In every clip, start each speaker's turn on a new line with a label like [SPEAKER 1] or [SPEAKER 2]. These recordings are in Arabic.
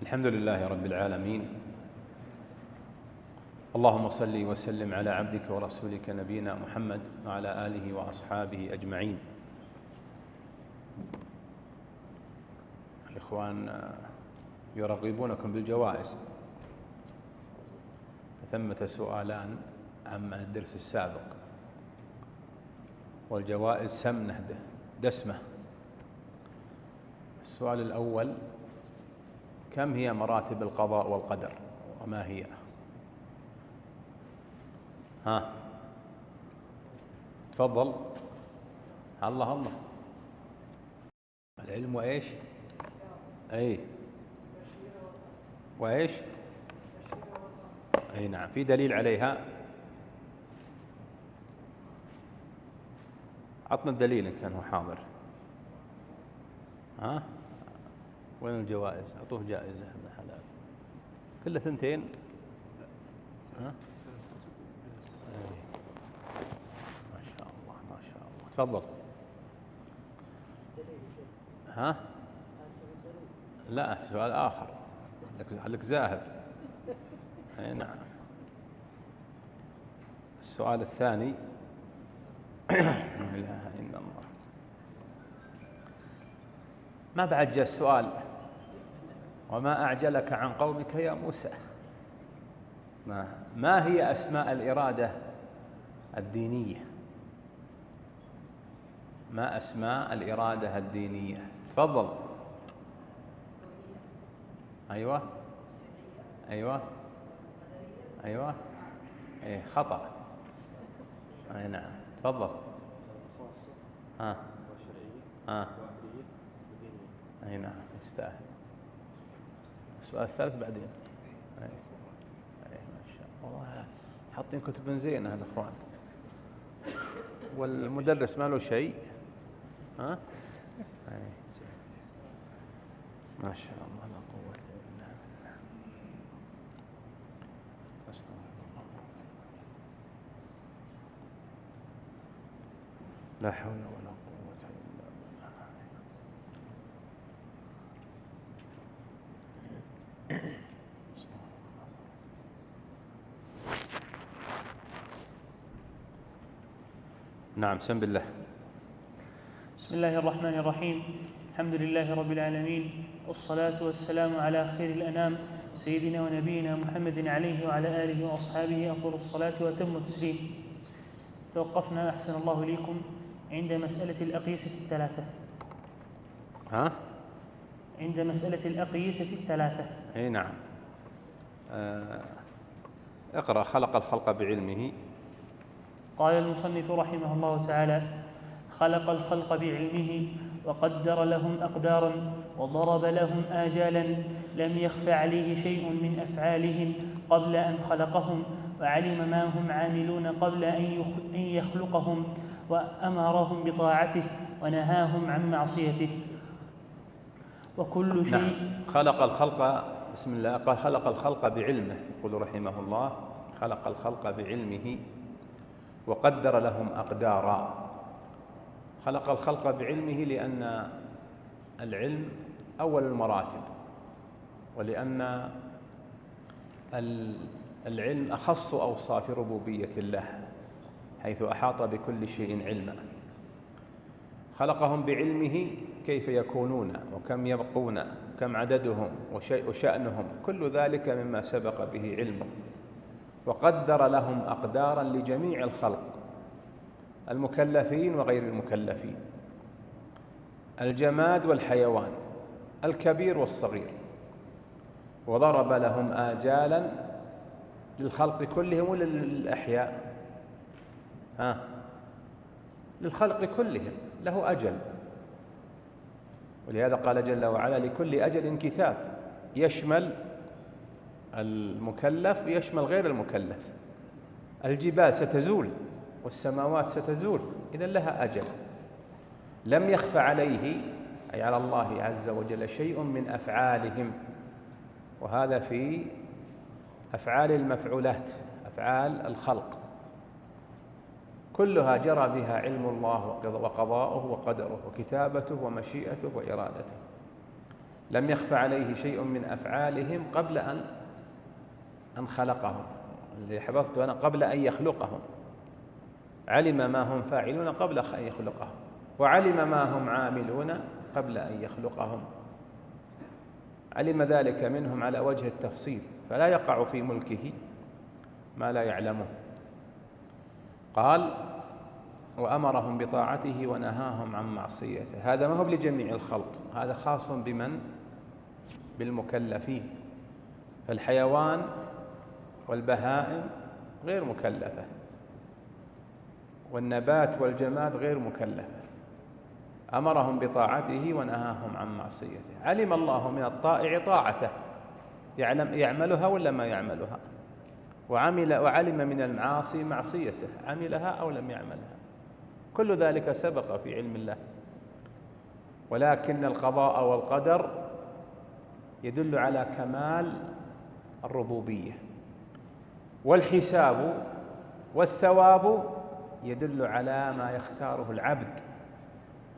[SPEAKER 1] الحمد لله رب العالمين، اللهم صل وسلم على عبدك ورسولك نبينا محمد وعلى آله وأصحابه أجمعين. الإخوان يرغبونكم بالجوائز، ثمة سؤالان عن الدرس السابق، والجوائز سمنة دسمة. السؤال الأول: كم هي مراتب القضاء والقدر وما هي؟ تفضل. الله العلم وإيش؟ وإيش؟ نعم. في دليل عليها؟ عطنا الدليل إن كان هو حاضر. وين الجوائز؟ أعطوه جائزة هذا حلال. كله ثنتين. ما شاء الله ما شاء الله. تفضل. لا، سؤال آخر لك ذاهب. نعم. السؤال الثاني: لا إله إلا الله. ما بعد جاء السؤال: وما أعجلك عن قومك يا موسى؟ ما هي أسماء الإرادة الدينية؟ ما أسماء الإرادة الدينية؟ تفضل. أيوة. خطأ. نعم. تفضل. نعم، يستاهل. السؤال الثالث بعدين. ما شاء الله، حاطين كتب زينة الأخوان، والمدرس ما له شيء. ما شاء الله، لا قوة إلا بالله. أستغفر الله، لا حول ولا قوة إلا بالله. نعم، سم بالله.
[SPEAKER 2] بسم الله الرحمن الرحيم. الحمد لله رب العالمين، والصلاة والسلام على خير الأنام سيدنا ونبينا محمد عليه وعلى آله وأصحابه أفضل الصلاة وأتم التسليم. توقفنا أحسن الله إليكم عند مسألة الأقيسة الثلاثة. عند مسألة الأقيسة الثلاثة.
[SPEAKER 1] نعم. اقرأ. خلق الخلق بعلمه.
[SPEAKER 2] قال المصنف رحمه الله تعالى: خلق الخلق بعلمه وقدر لهم أقدارا وضرب لهم آجالا لم يخف عليه شيء من أفعالهم قبل أن خلقهم، وعلم ما هم عاملون قبل أن يخلقهم، وأمرهم بطاعته ونهاهم عن معصيته. وكل شيء.
[SPEAKER 1] خلق الخلق. بسم الله. قال: خلق الخلق بعلمه. يقول رحمه الله: خلق الخلق بعلمه وقدر لهم أقدارا. خلق الخلق بعلمه لأن العلم أول المراتب، ولأن العلم أخص أوصاف ربوبية الله، حيث أحاط بكل شيء علما. خلقهم بعلمه كيف يكونون وكم يبقون وكم عددهم وشأنهم، كل ذلك مما سبق به علمه. وقدر لهم أقدارا لجميع الخلق، المكلفين وغير المكلفين، الجماد والحيوان، الكبير والصغير. وضرب لهم آجالا للخلق كلهم ولا للأحياء؟ للخلق كلهم له أجل، ولهذا قال جل وعلا: لكل أجل كتاب، يشمل المكلف ويشمل غير المكلف. الجبال ستزول والسماوات ستزول، إذن لها أجل. لم يخف عليه، أي على الله عز وجل، شيء من أفعالهم، وهذا في أفعال المفعولات، أفعال الخلق كلها جرى بها علم الله وقضاؤه وقدره وكتابته ومشيئته وإرادته. لم يخف عليه شيء من أفعالهم قبل أن خلقهم، اللي حفظته أنا قبل أن يخلقهم، علم ما هم فاعلون قبل أن يخلقهم، وعلم ما هم عاملون قبل أن يخلقهم، علم ذلك منهم على وجه التفصيل، فلا يقع في ملكه ما لا يعلمه. قال وأمرهم بطاعته ونهاهم عن معصيته. هذا ما هو لجميع الخلق، هذا خاص بمن؟ بالمكلفين. فالحيوان والبهائم غير مكلفة، والنبات والجماد غير مكلفة. أمرهم بطاعته ونهاهم عن معصيته. علم الله من الطائع طاعته، يعملها ولا ما يعملها، وعلم من المعاصي معصيته، عملها أو لم يعملها. كل ذلك سبق في علم الله، ولكن القضاء والقدر يدل على كمال الربوبية، والحساب والثواب يدل على ما يختاره العبد،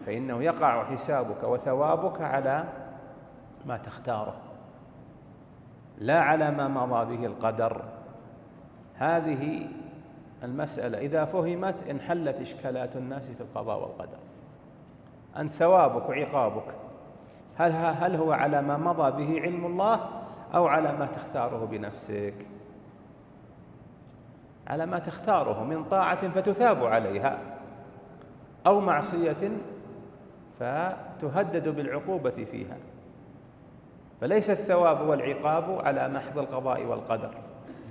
[SPEAKER 1] فإنه يقع حسابك وثوابك على ما تختاره لا على ما مضى به القدر. هذه المسألة إذا فهمت انحلت إشكالات الناس في القضاء والقدر، أن ثوابك وعقابك هل هو على ما مضى به علم الله أو على ما تختاره بنفسك؟ على ما تختاره من طاعة فتثاب عليها، أو معصية فتهدد بالعقوبة فيها. فليس الثواب والعقاب على محض القضاء والقدر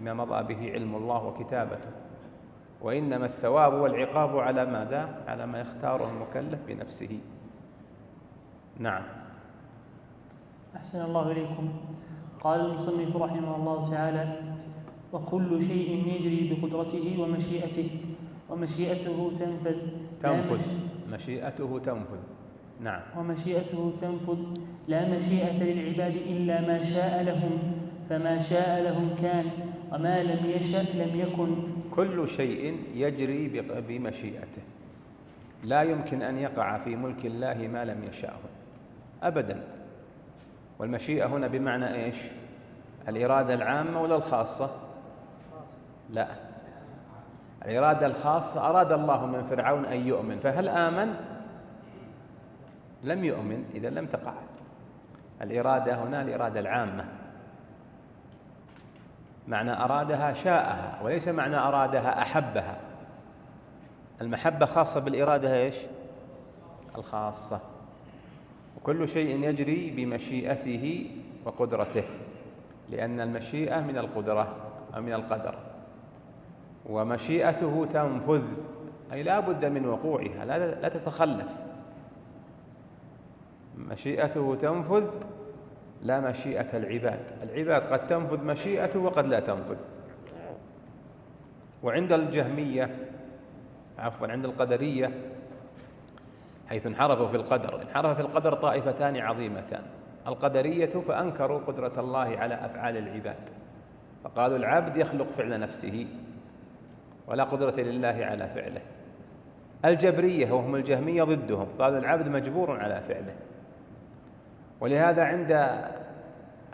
[SPEAKER 1] ما مضى به علم الله وكتابته، وإنما الثواب والعقاب على ماذا؟ على ما يختاره المكلف بنفسه. نعم.
[SPEAKER 2] أحسن الله إليكم. قال المصنف رحمه الله تعالى: وكل شيء يجري بقدرته ومشيئته، ومشيئته تنفذ
[SPEAKER 1] مشيئته تنفذ. نعم.
[SPEAKER 2] ومشيئته تنفذ، لا مشيئة للعباد إلا ما شاء لهم، فما شاء لهم كان، وما لم يشأ لم يكن.
[SPEAKER 1] كل شيء يجري بمشيئته، لا يمكن أن يقع في ملك الله ما لم يشاءه أبدا. والمشيئة هنا بمعنى إيش؟ الإرادة العامة ولا الخاصة؟ لا، الإرادة الخاصة. أراد الله من فرعون أن يؤمن، فهل آمن؟ لم يؤمن، إذا لم تقع. الإرادة هنا الإرادة العامة، معنى أرادها شاءها، وليس معنى أرادها أحبها. المحبة خاصة بالإرادة إيش؟ الخاصة. وكل شيء يجري بمشيئته وقدرته، لأن المشيئة من القدرة أو من القدر، ومشيئته تنفذ، أي لا بد من وقوعها، لا تتخلف. مشيئته تنفذ لا مشيئة العباد. العباد قد تنفذ مشيئته وقد لا تنفذ. وعند الجهمية عند القدرية حيث انحرفوا في القدر، انحرف في القدر طائفتان عظيمتان: القدرية فأنكروا قدرة الله على أفعال العباد، فقالوا العبد يخلق فعل نفسه ولا قدرة لله على فعله. الجبرية وهم الجهمية ضدهم، قالوا العبد مجبور على فعله. ولهذا عند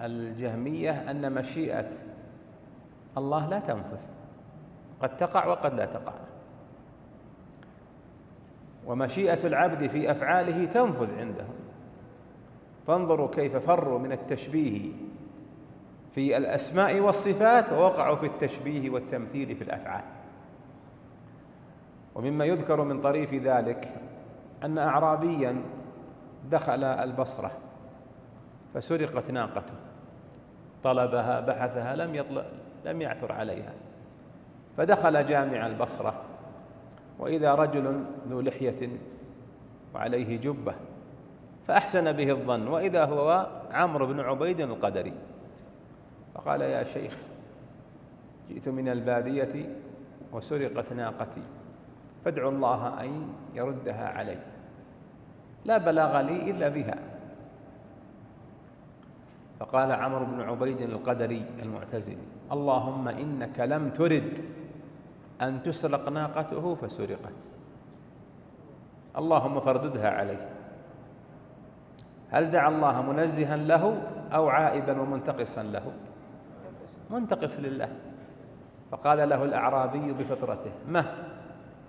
[SPEAKER 1] الجهمية أن مشيئة الله لا تنفذ، قد تقع وقد لا تقع. ومشيئة العبد في أفعاله تنفذ عندهم. فانظروا كيف فروا من التشبيه في الأسماء والصفات ووقعوا في التشبيه والتمثيل في الأفعال. ومما يذكر من طريف ذلك أن أعرابيا دخل البصرة فسرقت ناقته، طلبها بحثها لم يعثر عليها، فدخل جامع البصرة وإذا رجل ذو لحية وعليه جبة، فأحسن به الظن، وإذا هو عمرو بن عبيد القدري، فقال: يا شيخ، جئت من البادية وسرقت ناقتي، فادعوا الله أن يردها علي، لا بلاغ لي إلا بها. فقال عمرو بن عبيد القدري المعتزلي: اللهم إنك لم ترد أن تسرق ناقته فسرقت، اللهم فارددها عليه. هل دعا الله منزها له أو عائبا ومنتقصا له؟ منتقص لله. فقال له الأعرابي بفطرته: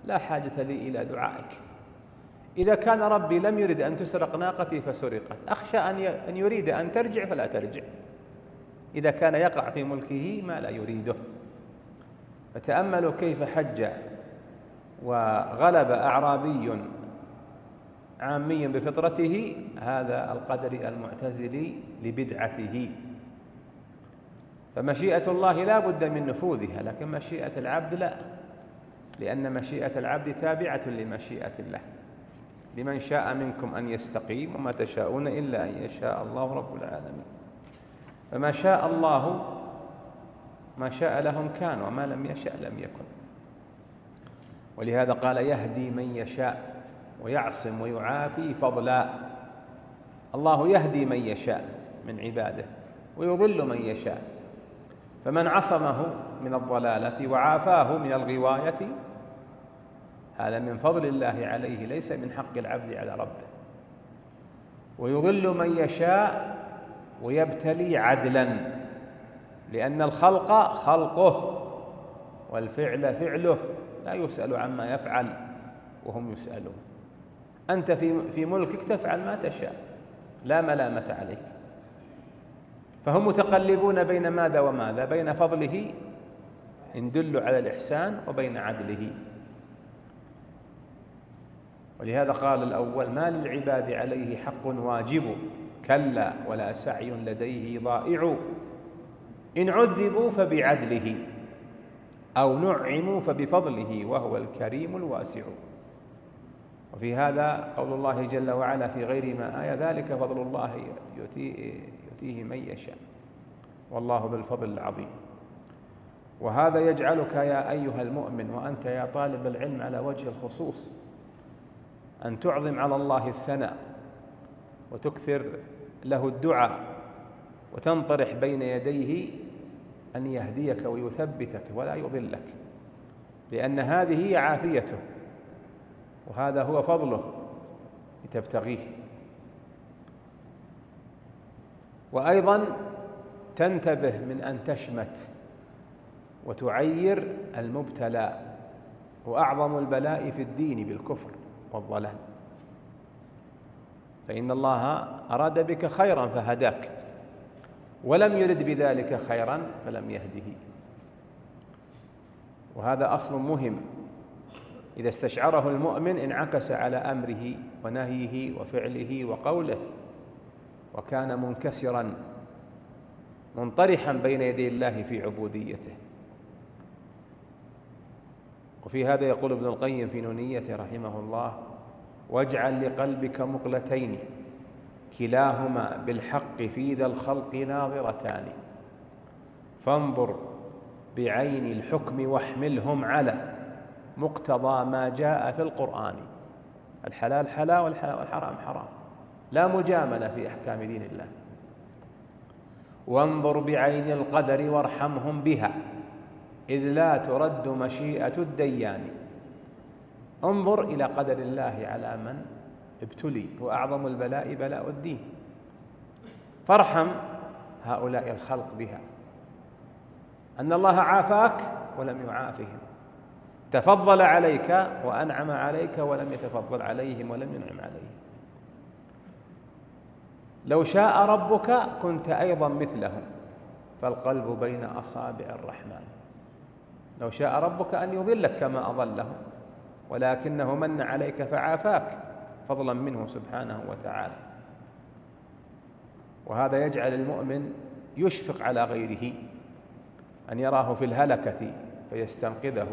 [SPEAKER 1] لا حاجة لي إلى دعائك، إذا كان ربي لم يرد أن تسرق ناقتي فسرقت، أخشى أن يريد أن ترجع فلا ترجع، إذا كان يقع في ملكه ما لا يريده. فتأملوا كيف حج وغلب أعرابي عامي بفطرته هذا القدر المعتزلي لبدعته. فمشيئة الله لا بد من نفوذها، لكن مشيئة العبد لا، لأن مشيئة العبد تابعة لمشيئة الله. لمن شاء منكم أن يستقيم وما تشاءون إلا أن يشاء الله رب العالمين. فما شاء الله ما شاء لهم كان، وما لم يشاء لم يكن. ولهذا قال: يهدي من يشاء ويعصم ويعافي فضلا. الله يهدي من يشاء من عباده ويضل من يشاء، فمن عصمه من الضلالة وعافاه من الغواية هذا من فضل الله عليه، ليس من حق العبد على ربه. ويضل من يشاء ويبتلي عدلا، لأن الخلق خلقه والفعل فعله، لا يسأل عما يفعل وهم يسألون. أنت في ملكك تفعل ما تشاء، لا ملامة عليك. فهم متقلبون بين ماذا وماذا؟ بين فضله إن دل على الإحسان وبين عدله. ولهذا قال الأول: ما للعباد عليه حق واجب، كلا ولا سعي لديه ضائع، إن عذبوا فبعدله أو نعموا فبفضله وهو الكريم الواسع. وفي هذا قول الله جل وعلا في غير ما آية: ذلك فضل الله يؤتيه من يشاء والله ذو الفضل العظيم. وهذا يجعلك يا أيها المؤمن وأنت يا طالب العلم على وجه الخصوص أن تعظم على الله الثناء وتكثر له الدعاء وتنطرح بين يديه أن يهديك ويثبتك ولا يضلك، لأن هذه هي عافيته وهذا هو فضله لتبتغيه. وأيضا تنتبه من أن تشمت وتعير المبتلى، وأعظم البلاء في الدين بالكفر والضلال، فإن الله أراد بك خيرا فهداك، ولم يرد بذلك خيرا فلم يهده. وهذا أصل مهم إذا استشعره المؤمن انعكس على أمره ونهيه وفعله وقوله، وكان منكسرا منطرحا بين يدي الله في عبوديته. وفي هذا يقول ابن القيم في نونيته رحمه الله: واجعل لقلبك مقلتين كلاهما بالحق في ذا الخلق ناظرتان، فانظر بعين الحكم واحملهم على مقتضى ما جاء في القرآن. الحلال حلال والحرام حرام، لا مجاملة في أحكام دين الله. وانظر بعين القدر وارحمهم بها إذ لا ترد مشيئة الديان. انظر إلى قدر الله على من ابتلي، وأعظم البلاء بلاء الدين، فارحم هؤلاء الخلق بها، أن الله عافاك ولم يعافهم، تفضل عليك وأنعم عليك ولم يتفضل عليهم ولم ينعم عليهم. لو شاء ربك كنت أيضا مثلهم، فالقلب بين أصابع الرحمن. لو شاء ربك أن يضلك كما أضلهم، ولكنه من عليك فعافاك فضلا منه سبحانه وتعالى. وهذا يجعل المؤمن يشفق على غيره، أن يراه في الهلكة فيستنقذه،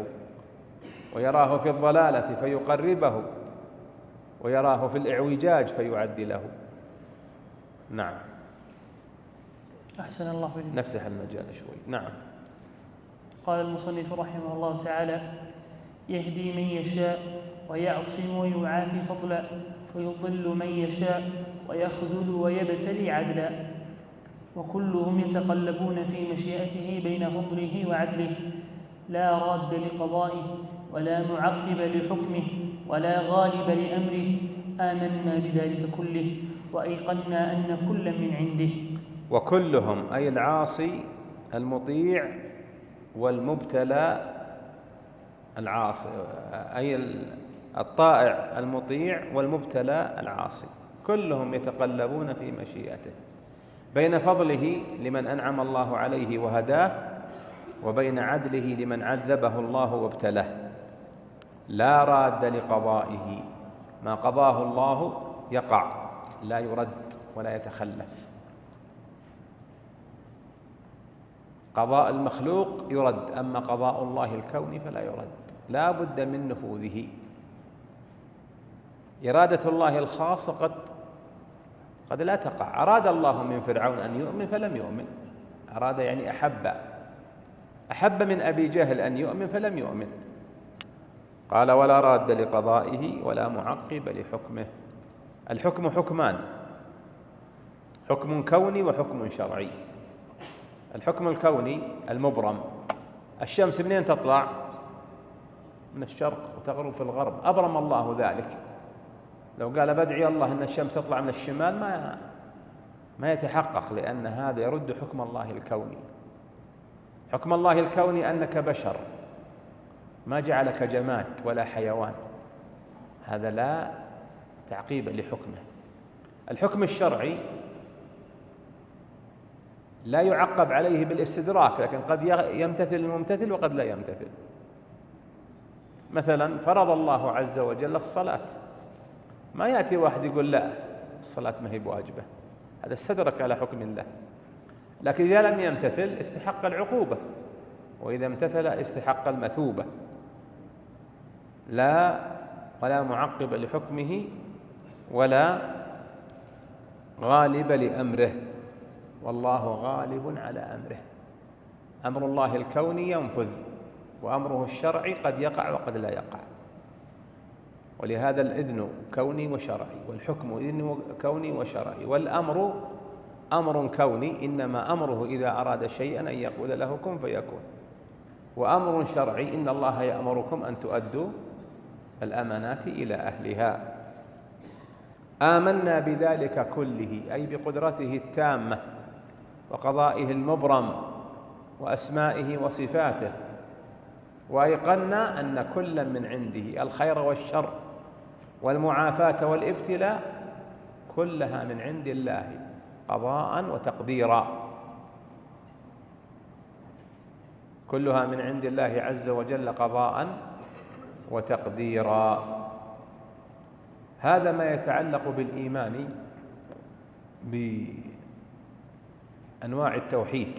[SPEAKER 1] ويراه في الضلالة فيقربه، ويراه في الإعوجاج فيعدله. نعم.
[SPEAKER 2] أحسن الله إليك.
[SPEAKER 1] نفتح المجال شوي. نعم.
[SPEAKER 2] قال المصنف رحمه الله تعالى: يهدي من يشاء ويعصم ويعافي فضلا، ويضل من يشاء ويخذل ويبتلي عدلا، وكلهم يتقلبون في مشيئته بين فضله وعدله، لا راد لقضائه ولا معقب لحكمه ولا غالب لأمره. آمنا بذلك كله وأيقنا أن كلا من عنده.
[SPEAKER 1] وكلهم أي العاصي المطيع والمبتلى العاصي، أي الطائع المطيع والمبتلى العاصي، كلهم يتقلبون في مشيئته بين فضله لمن أنعم الله عليه وهداه، وبين عدله لمن عذبه الله وابتلاه. لا راد لقضائه، ما قضاه الله يقع لا يرد ولا يتخلف. قضاء المخلوق يرد، أما قضاء الله الكوني فلا يرد، لا بد من نفوذه. إرادة الله الخاصة قد لا تقع. أراد الله من فرعون أن يؤمن فلم يؤمن، أراد يعني أحب من أبي جهل أن يؤمن فلم يؤمن. قال ولا راد لقضائه ولا معقب لحكمه. الحكم حكمان، حكم كوني وحكم شرعي. الحكم الكوني المبرم، الشمس منين تطلع؟ من الشرق وتغرب في الغرب، أبرم الله ذلك. لو قال بدعي الله أن الشمس تطلع من الشمال ما يتحقق، لأن هذا يرد حكم الله الكوني. حكم الله الكوني أنك بشر، ما جعلك جماد ولا حيوان، هذا لا تعقيب لحكمه. الحكم الشرعي لا يعقب عليه بالاستدراك، لكن قد يمتثل الممتثل وقد لا يمتثل. مثلا فرض الله عز وجل الصلاة، ما يأتي واحد يقول لا الصلاة ما هي بواجبة، هذا استدرك على حكم الله. لكن إذا لم يمتثل استحق العقوبة، وإذا امتثل استحق المثوبة. ولا معقب لحكمه ولا غالب لأمره، والله غالب على أمره. أمر الله الكوني ينفذ، وأمره الشرعي قد يقع وقد لا يقع. ولهذا الإذن كوني وشرعي، والحكم إذن كوني وشرعي، والأمر أمر كوني، إنما أمره إذا أراد شيئا أن يقول له كن فيكون. وأمر شرعي إن الله يأمركم أن تؤدوا الأمانات إلى أهلها. آمنا بذلك كله، أي بقدرته التامة وقضائه المبرم وأسمائه وصفاته، وأيقنا أن كلا من عنده، الخير والشر والمعافاة والابتلاء كلها من عند الله قضاء وتقديرا، كلها من عند الله عز وجل قضاء وتقديرا. هذا ما يتعلق بالإيمان بأنواع التوحيد.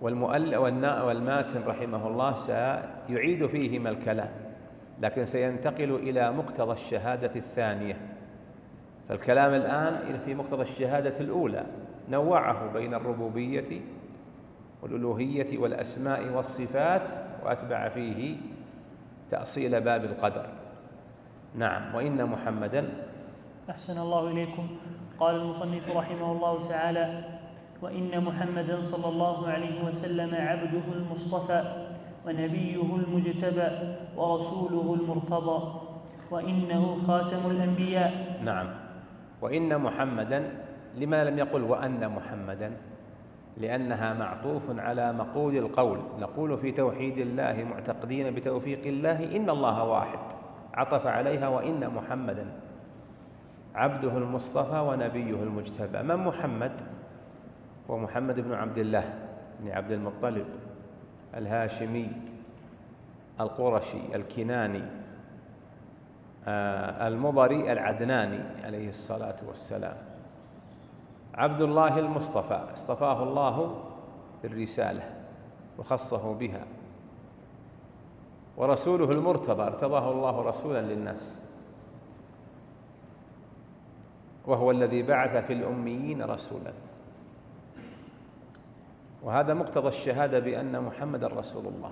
[SPEAKER 1] والماتن رحمه الله سيعيد فيهما الكلام، لكن سينتقل إلى مقتضى الشهادة الثانية. فالكلام الآن في مقتضى الشهادة الأولى، نوعه بين الربوبية والألوهية والأسماء والصفات، وأتبع فيه تأصيل باب القدر. نعم. وإن محمدًا.
[SPEAKER 2] أحسن الله إليكم. قال المصنف رحمه الله تعالى: وإن محمدًا صلى الله عليه وسلم عبده المصطفى ونبيه المجتبى ورسوله المرتضى، وإنه خاتم الأنبياء.
[SPEAKER 1] نعم. وإن محمدًا، لما لم يقل وأن محمدًا؟ لأنها معطوف على مقول القول. نقول في توحيد الله معتقدين بتوفيق الله إن الله واحد، عطف عليها وإن محمدًا عبده المصطفى ونبيه المجتبى. من محمد؟ ومحمد بن عبد الله بن عبد المطلب الهاشمي القرشي الكناني المضري العدناني عليه الصلاة والسلام. عبد الله المصطفى، اصطفاه الله بالرسالة وخصه بها. ورسوله المرتضى، ارتضاه الله رسولا للناس، وهو الذي بعث في الأميين رسولا. وهذا مقتضى الشهادة بأن محمد رسول الله.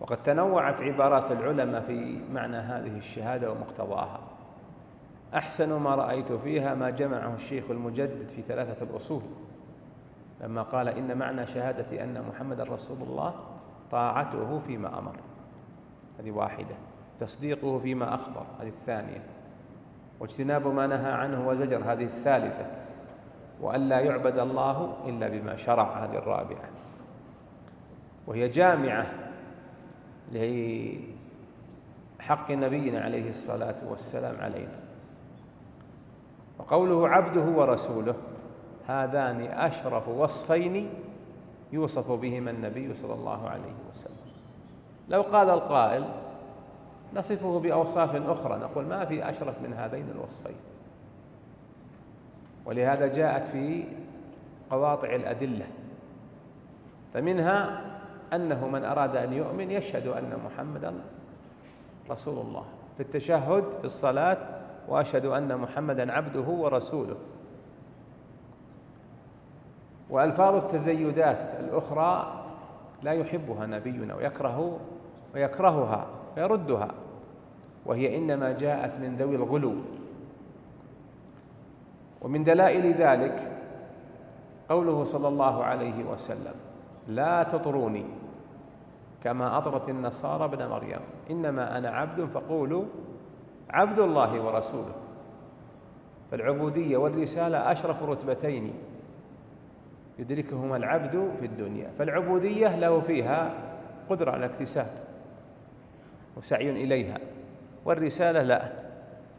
[SPEAKER 1] وقد تنوعت عبارات العلماء في معنى هذه الشهادة ومقتضاها. أحسن ما رأيت فيها ما جمعه الشيخ المجدد في 3 الأصول، لما قال إن معنى شهادة أن محمد رسول الله طاعته فيما أمر، هذه واحدة، تصديقه فيما أخبر، هذه الثانية، واجتناب ما نهى عنه وزجر، هذه الثالثة، وأن لا يعبد الله إلا بما شرع، هذه الرابعة، وهي جامعة لحق نبينا عليه الصلاة والسلام علينا. وقوله عبده ورسوله، هذان أشرف وصفين يوصف بهما النبي صلى الله عليه وسلم. لو قال القائل نصفه بأوصاف أخرى، نقول ما في أشرف من هذين الوصفين. ولهذا جاءت في قواطع الأدلة، فمنها أنه من أراد أن يؤمن يشهد أن محمدًا رسول الله في التشهد في الصلاة، وأشهد أن محمدًا عبده ورسوله. وألفاظ التزيدات الأخرى لا يحبها نبينا ويكرهها ويردها، وهي إنما جاءت من ذوي الغلو. ومن دلائل ذلك قوله صلى الله عليه وسلم: لا تطروني كما أطرت النصارى ابن مريم، إنما أنا عبد فقولوا عبد الله ورسوله. فالعبودية والرسالة أشرف رتبتين يدركهما العبد في الدنيا، فالعبودية له فيها قدرة على الاكتساب وسعي إليها، والرسالة لا،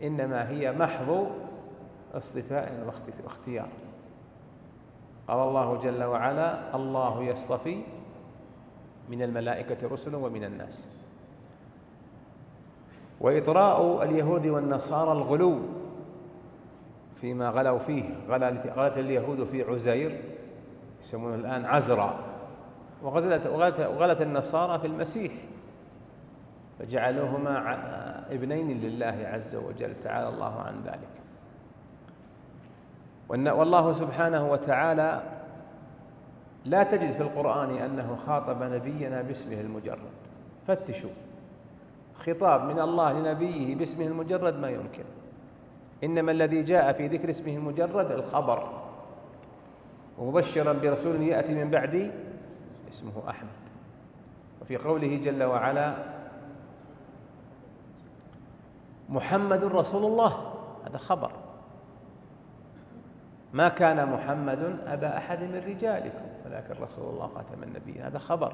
[SPEAKER 1] إنما هي محض اصطفاء واختيار. قال الله جل وعلا: الله يصطفي من الملائكة رسلا ومن الناس. وإطراء اليهود والنصارى الغلو فيما غلوا فيه، غلت اليهود في عزير، يسمونه الآن عزرا، وغلت النصارى في المسيح، فجعلوهما ابنين لله عز وجل، تعالى الله عن ذلك. والله سبحانه وتعالى لا تجد في القرآن أنه خاطب نبينا باسمه المجرد. فتشوا، خطاب من الله لنبيه باسمه المجرد ما يمكن، إنما الذي جاء في ذكر اسمه المجرد الخبر: ومبشرا برسول يأتي من بعدي اسمه أحمد. وفي قوله جل وعلا: محمد رسول الله، هذا خبر، ما كان محمد أبا أحد من رجالكم ولكن رسول الله خاتم النبيين، هذا خبر.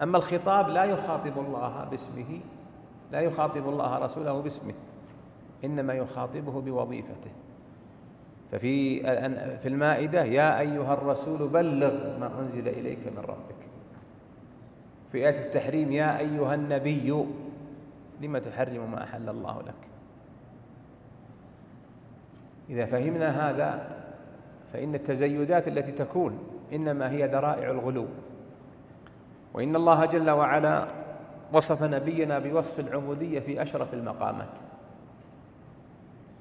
[SPEAKER 1] أما الخطاب لا يخاطب الله باسمه، لا يخاطب الله رسوله باسمه، إنما يخاطبه بوظيفته. ففي المائدة: يا أيها الرسول بلغ ما أنزل إليك من ربك. في آية التحريم: يا أيها النبي لم تحرم ما أحل الله لك. إذا فهمنا هذا فإن التزيدات التي تكون إنما هي ذرائع الغلو. وإن الله جل وعلا وصف نبينا بوصف العبودية في أشرف المقامات،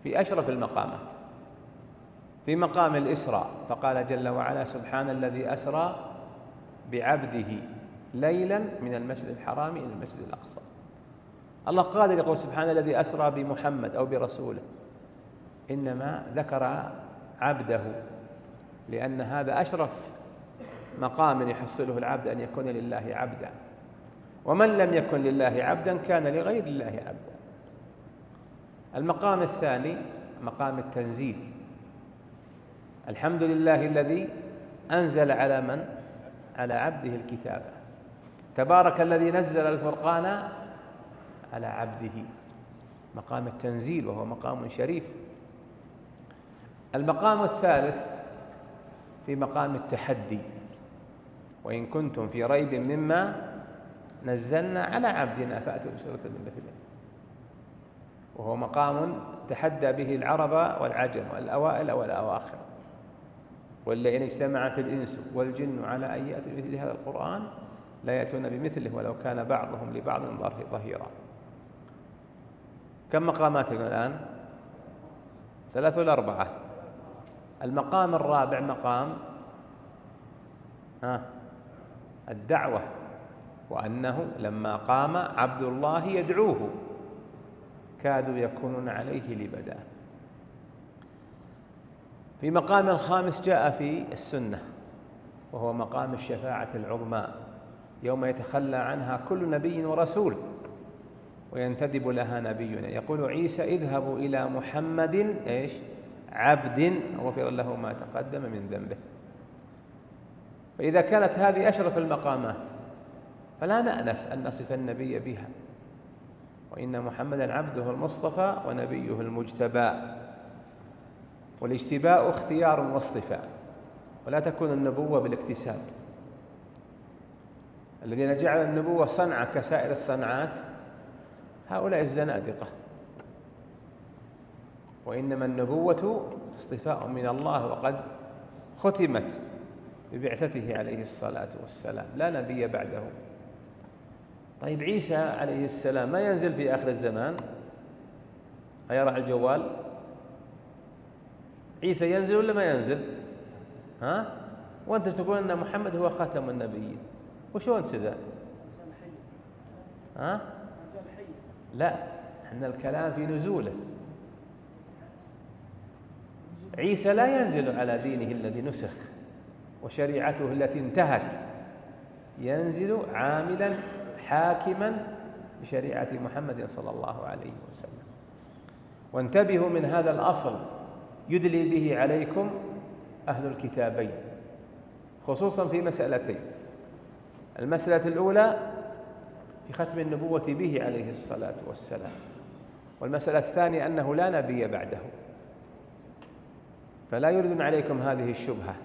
[SPEAKER 1] في أشرف المقامات، في مقام الإسراء، فقال جل وعلا: سبحان الذي أسرى بعبده ليلا من المسجد الحرام إلى المسجد الأقصى. الله قادر يقول سبحان الذي أسرى بمحمد أو برسوله، إنما ذكر عبده، لأن هذا أشرف مقام يحصله العبد، أن يكون لله عبدا، ومن لم يكن لله عبدا كان لغير الله عبدا. المقام الثاني مقام التنزيل: الحمد لله الذي أنزل على من؟ على عبده الكتاب، تبارك الذي نزل الفرقان على عبده، مقام التنزيل، وهو مقام شريف. المقام الثالث في مقام التحدي: وإن كنتم في ريب مما نزلنا على عبدنا فأتوا بسورة من مثله، وهو مقام تحدى به العرب والعجم، الأوائل والأواخر. ولئن اجتمعت الإنس والجن على أن يأتوا بمثل هذا القرآن لا يأتون بمثله ولو كان بعضهم لبعض ظهيرا. كم مقاماتنا الآن؟ 3 ولا 4؟ المقام الرابع مقام الدعوة، وأنه لما قام عبد الله يدعوه كادوا يكونون عليه لبدا. في مقام الخامس جاء في السنة، وهو مقام الشفاعة العظمى، يوم يتخلى عنها كل نبي ورسول، وينتدب لها نبينا. يقول عيسى اذهبوا إلى محمد إيش؟ عبد غفر له ما تقدم من ذنبه. فإذا كانت هذه أشرف المقامات فلا نأنف أن نصف النبي بها. وإن محمدا عبده المصطفى ونبيه المجتبى. والاجتباء اختيار واصطفاء، ولا تكون النبوة بالاكتساب. الذين جعلوا النبوة صنعة كسائر الصنعات هؤلاء الزنادقة. وإنما النبوة اصطفاء من الله، وقد ختمت ببعثته عليه الصلاة والسلام، لا نبي بعده. طيب عيسى عليه السلام ما ينزل في آخر الزمان؟ أيرى الجوال؟ عيسى ينزل ولا ما ينزل؟ ها؟ وأنت تقول أن محمد هو خاتم النبيين، وشو ذا؟ ها؟ لا، احنا الكلام في نزوله. عيسى لا ينزل على دينه الذي نسخ وشريعته التي انتهت، ينزل عاملا حاكما بشريعة محمد صلى الله عليه وسلم. وانتبهوا من هذا الأصل يدلي به عليكم أهل الكتابين، خصوصا في مسألتين. المسألة الأولى في ختم النبوة به عليه الصلاة والسلام، والمسألة الثانية أنه لا نبي بعده. فلا يردون عليكم هذه الشبهة.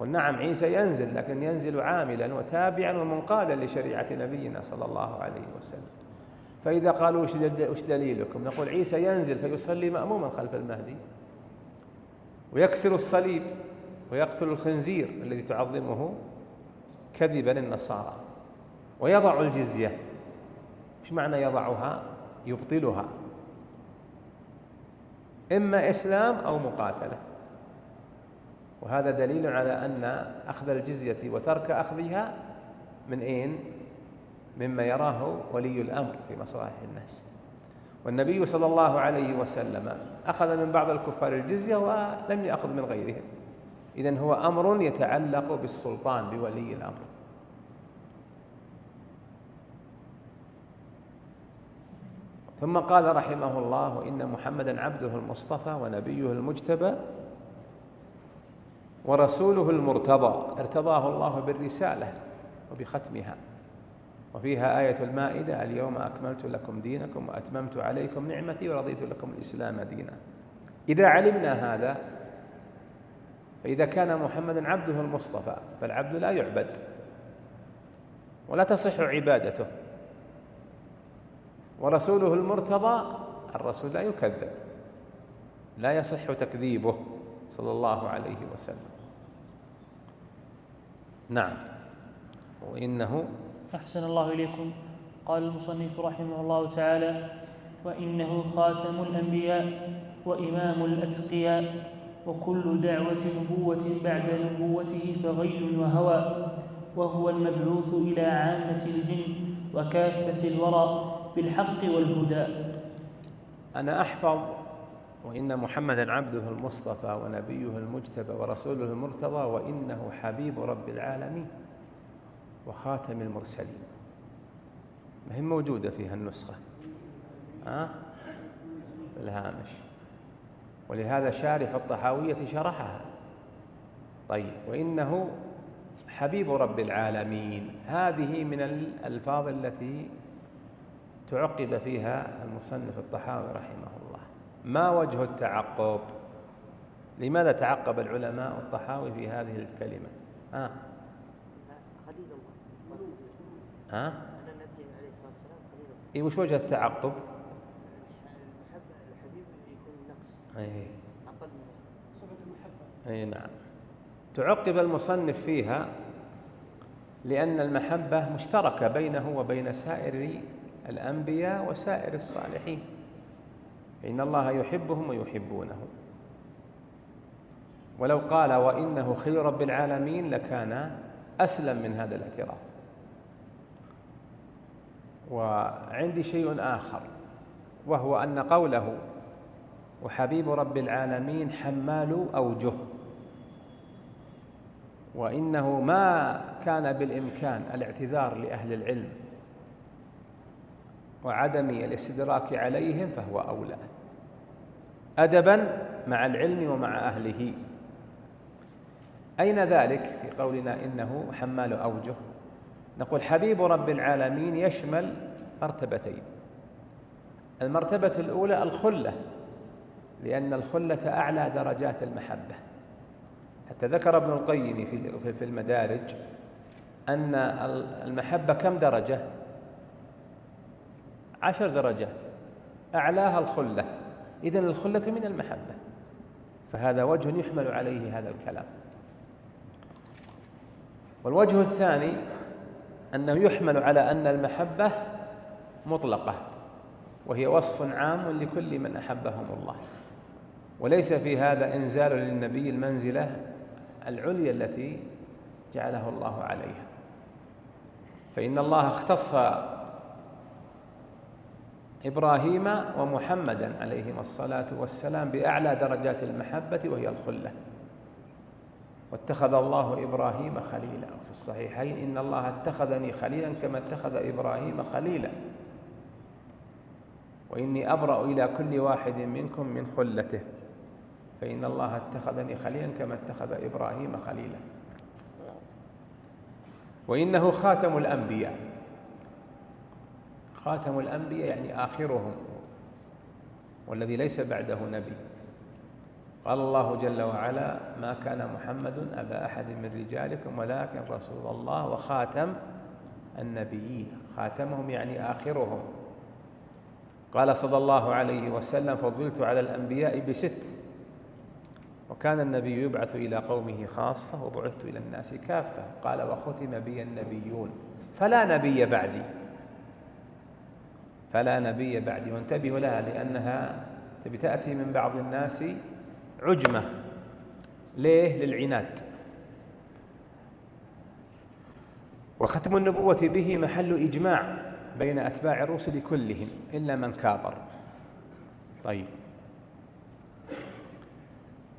[SPEAKER 1] قل نعم عيسى ينزل، لكن ينزل عاملا وتابعا ومنقادا لشريعة نبينا صلى الله عليه وسلم. فإذا قالوا وش دليلكم؟ نقول عيسى ينزل فيصلي مأموما خلف المهدي، ويكسر الصليب ويقتل الخنزير الذي تعظمه كذبا النصارى، ويضع الجزية. ايش معنى يضعها؟ يبطلها، إما إسلام أو مقاتلة. وهذا دليل على أن أخذ الجزية وترك أخذها من أين؟ مما يراه ولي الأمر في مصالح الناس. والنبي صلى الله عليه وسلم أخذ من بعض الكفار الجزية ولم يأخذ من غيرهم. إذن هو أمر يتعلق بالسلطان بولي الأمر. ثم قال رحمه الله: وإن محمدا عبده المصطفى ونبيه المجتبى ورسوله المرتضى، ارتضاه الله بالرسالة وبختمها. وفيها آية المائدة: اليوم أكملت لكم دينكم وأتممت عليكم نعمتي ورضيت لكم الإسلام دينا. إذا علمنا هذا، فإذا كان محمدا عبده المصطفى فالعبد لا يعبد ولا تصح عبادته، ورسوله المرتضى الرسول لا يكذب، لا يصح تكذيبه صلى الله عليه وسلم. نعم. وإنه
[SPEAKER 2] أحسن الله إليكم. قال المصنف رحمه الله تعالى: وإنه خاتم الأنبياء وإمام الأتقياء، وكل دعوة نبوة بعد نبوته فغي وهوى، وهو المبعوث إلى عامة الجن وكافة الورى بالحق والهدى.
[SPEAKER 1] أنا أحفظ: وإن محمدًا عبده المصطفى ونبيه المجتبى ورسوله المرتضى وإنه حبيب رب العالمين وخاتم المرسلين. ما هي موجودة فيها النسخة الهامش، ولهذا شارح الطحاوية شرحها. طيب، وإنه حبيب رب العالمين، هذه من الألفاظ التي تعقب فيها المصنف الطحاوي رحمه الله. ما وجه التعقب؟ لماذا تعقب العلماء الطحاوي في هذه الكلمة؟
[SPEAKER 3] خليل الله.
[SPEAKER 1] أن
[SPEAKER 3] النبي عليه الصلاة والسلام خليل الله.
[SPEAKER 1] إيه، وش وجه التعقب؟
[SPEAKER 3] الحبيب يكون نقص. أقل من صفة المحبة.
[SPEAKER 1] أي نعم. تعقب المصنف فيها لأن المحبة مشتركة بينه وبين سائر الأنبياء وسائر الصالحين، إن الله يحبهم ويحبونه. ولو قال وإنه خير رب العالمين لكان أسلم من هذا الاعتراف. وعندي شيء آخر، وهو أن قوله وحبيب رب العالمين حمال أوجه، وإنه ما كان بالإمكان الاعتذار لأهل العلم وعدم الاستدراك عليهم فهو أولى أدبا مع العلم ومع أهله. أين ذلك في قولنا إنه حمال أوجه؟ نقول حبيب رب العالمين يشمل مرتبتين. المرتبة الأولى الخلة، لأن الخلة أعلى درجات المحبة، حتى ذكر ابن القيم في المدارج أن المحبة كم درجة؟ 10 درجات، أعلاها الخلة. إذن الخلة من المحبة، فهذا وجه يحمل عليه هذا الكلام. والوجه الثاني أنه يحمل على أن المحبة مطلقة، وهي وصف عام لكل من أحبهم الله، وليس في هذا إنزال للنبي المنزلة العليا التي جعله الله عليها. فإن الله اختص إبراهيم ومحمدا عليهما الصلاة والسلام بأعلى درجات المحبة وهي الخلة. واتخذ الله إبراهيم خليلا، في الصحيحين إن الله اتخذني خليلا كما اتخذ إبراهيم خليلا، وإني أبرأ إلى كل واحد منكم من خلته، فإن الله اتخذني خليلا كما اتخذ إبراهيم خليلا. وإنه خاتم الأنبياء. خاتم الأنبياء يعني آخرهم، والذي ليس بعده نبي. قال الله جل وعلا: ما كان محمد أبا أحد من رجالكم ولكن رسول الله وخاتم النبيين. خاتمهم يعني آخرهم. قال صلى الله عليه وسلم: فضلت على الأنبياء ب6، وكان النبي يبعث إلى قومه خاصة وبعثت إلى الناس كافة. قال: وختم بي النبيون فلا نبي بعدي. فلا نبي بعدي. وانتبهوا لها، لأنها تأتي من بعض الناس عجمة. ليه؟ للعناد. وختم النبوة به محل إجماع بين أتباع الرسل كلهم إلا من كابر. طيب،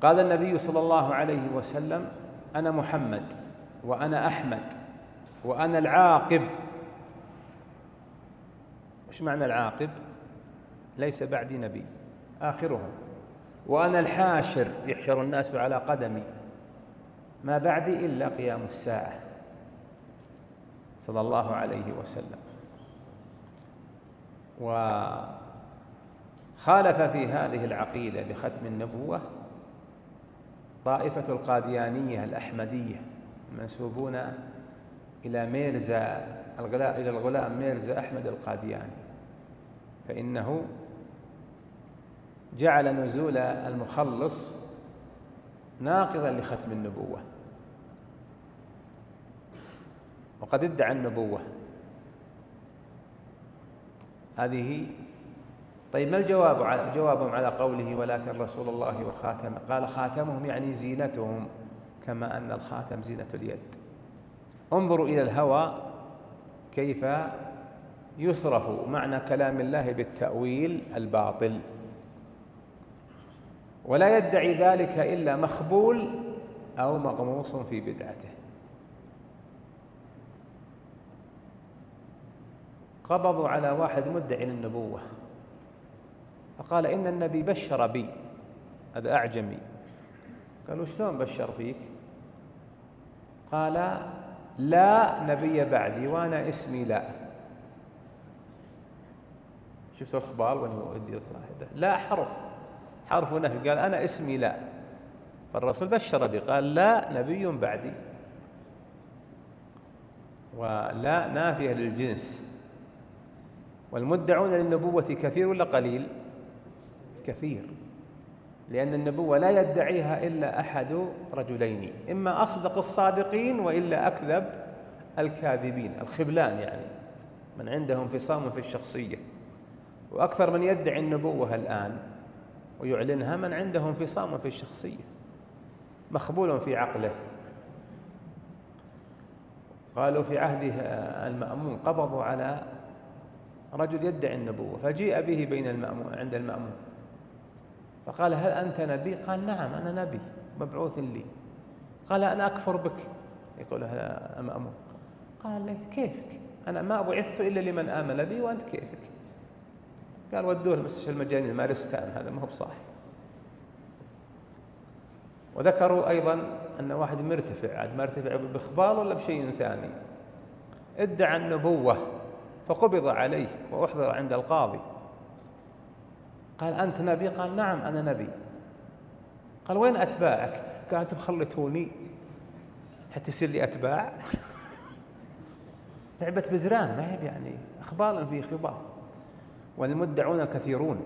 [SPEAKER 1] قال النبي صلى الله عليه وسلم: أنا محمد وأنا أحمد وأنا العاقب. وش معنى العاقب؟ ليس بعدي نبي، آخرهم. وأنا الحاشر، يحشر الناس على قدمي، ما بعدي إلا قيام الساعة، صلى الله عليه وسلم. وخالف في هذه العقيدة بختم النبوة طائفة القاديانية الأحمدية، منسوبون إلى ميرزا إلى الغلام ميرزا أحمد القادياني، فإنه جعل نزول المخلص ناقضا لختم النبوة، وقد ادعى النبوة هذه. طيب، ما جوابهم على قوله ولكن رسول الله وخاتم؟ قال: خاتمهم يعني زينتهم، كما أن الخاتم زينة اليد. انظروا إلى الهوى كيف يصرف معنى كلام الله بالتأويل الباطل، ولا يدعي ذلك إلا مخبول أو مغموص في بدعته. قبضوا على واحد مدعي للنبوة فقال: إن النبي بشر بي. هذا أعجمي. قالوا: شلون بشر فيك؟ قال: لا نبي بعدي وأنا اسمي لا. شفتوا الإخبار وين هو يدي صاحبه؟ لا حرف نفي. قال: أنا اسمي لا. فالرسول بشر بي، قال: لا نبي بعدي. ولا نافية للجنس. والمدعون للنبوة كثير ولا قليل؟ كثير، لأن النبوة لا يدعيها إلا أحد رجلين: إما أصدق الصادقين وإلا أكذب الكاذبين، الخبلان، يعني من عنده انفصام في الشخصية. وأكثر من يدعي النبوة الآن ويعلنها من عنده انفصام في الشخصية، مخبول في عقله. قالوا في عهد المأمون قبضوا على رجل يدعي النبوة، فجيء به عند المأمون، فقال: هل أنت نبي؟ قال: نعم أنا نبي مبعوث لي. قال: أنا أكفر بك. يقول المأمون. قال: كيفك؟ أنا ما بعثت إلا لمن آمن بي، وأنت كيفك؟ قال ودوه المستشفى المجاني المارستان، هذا ما هو بصح. وذكروا أيضا أن واحد مرتفع، عاد مرتفع بإخبار ولا بشيء ثاني، ادعى النبوة فقبض عليه وأحضر عند القاضي. قال أنت نبي؟ قال نعم أنا نبي. قال وين أتباعك؟ قال أنتم خلتوني حتى يصير لي أتباع. لعبة بزران، ما هي يعني أخبار في خبار. والمدعون كثيرون.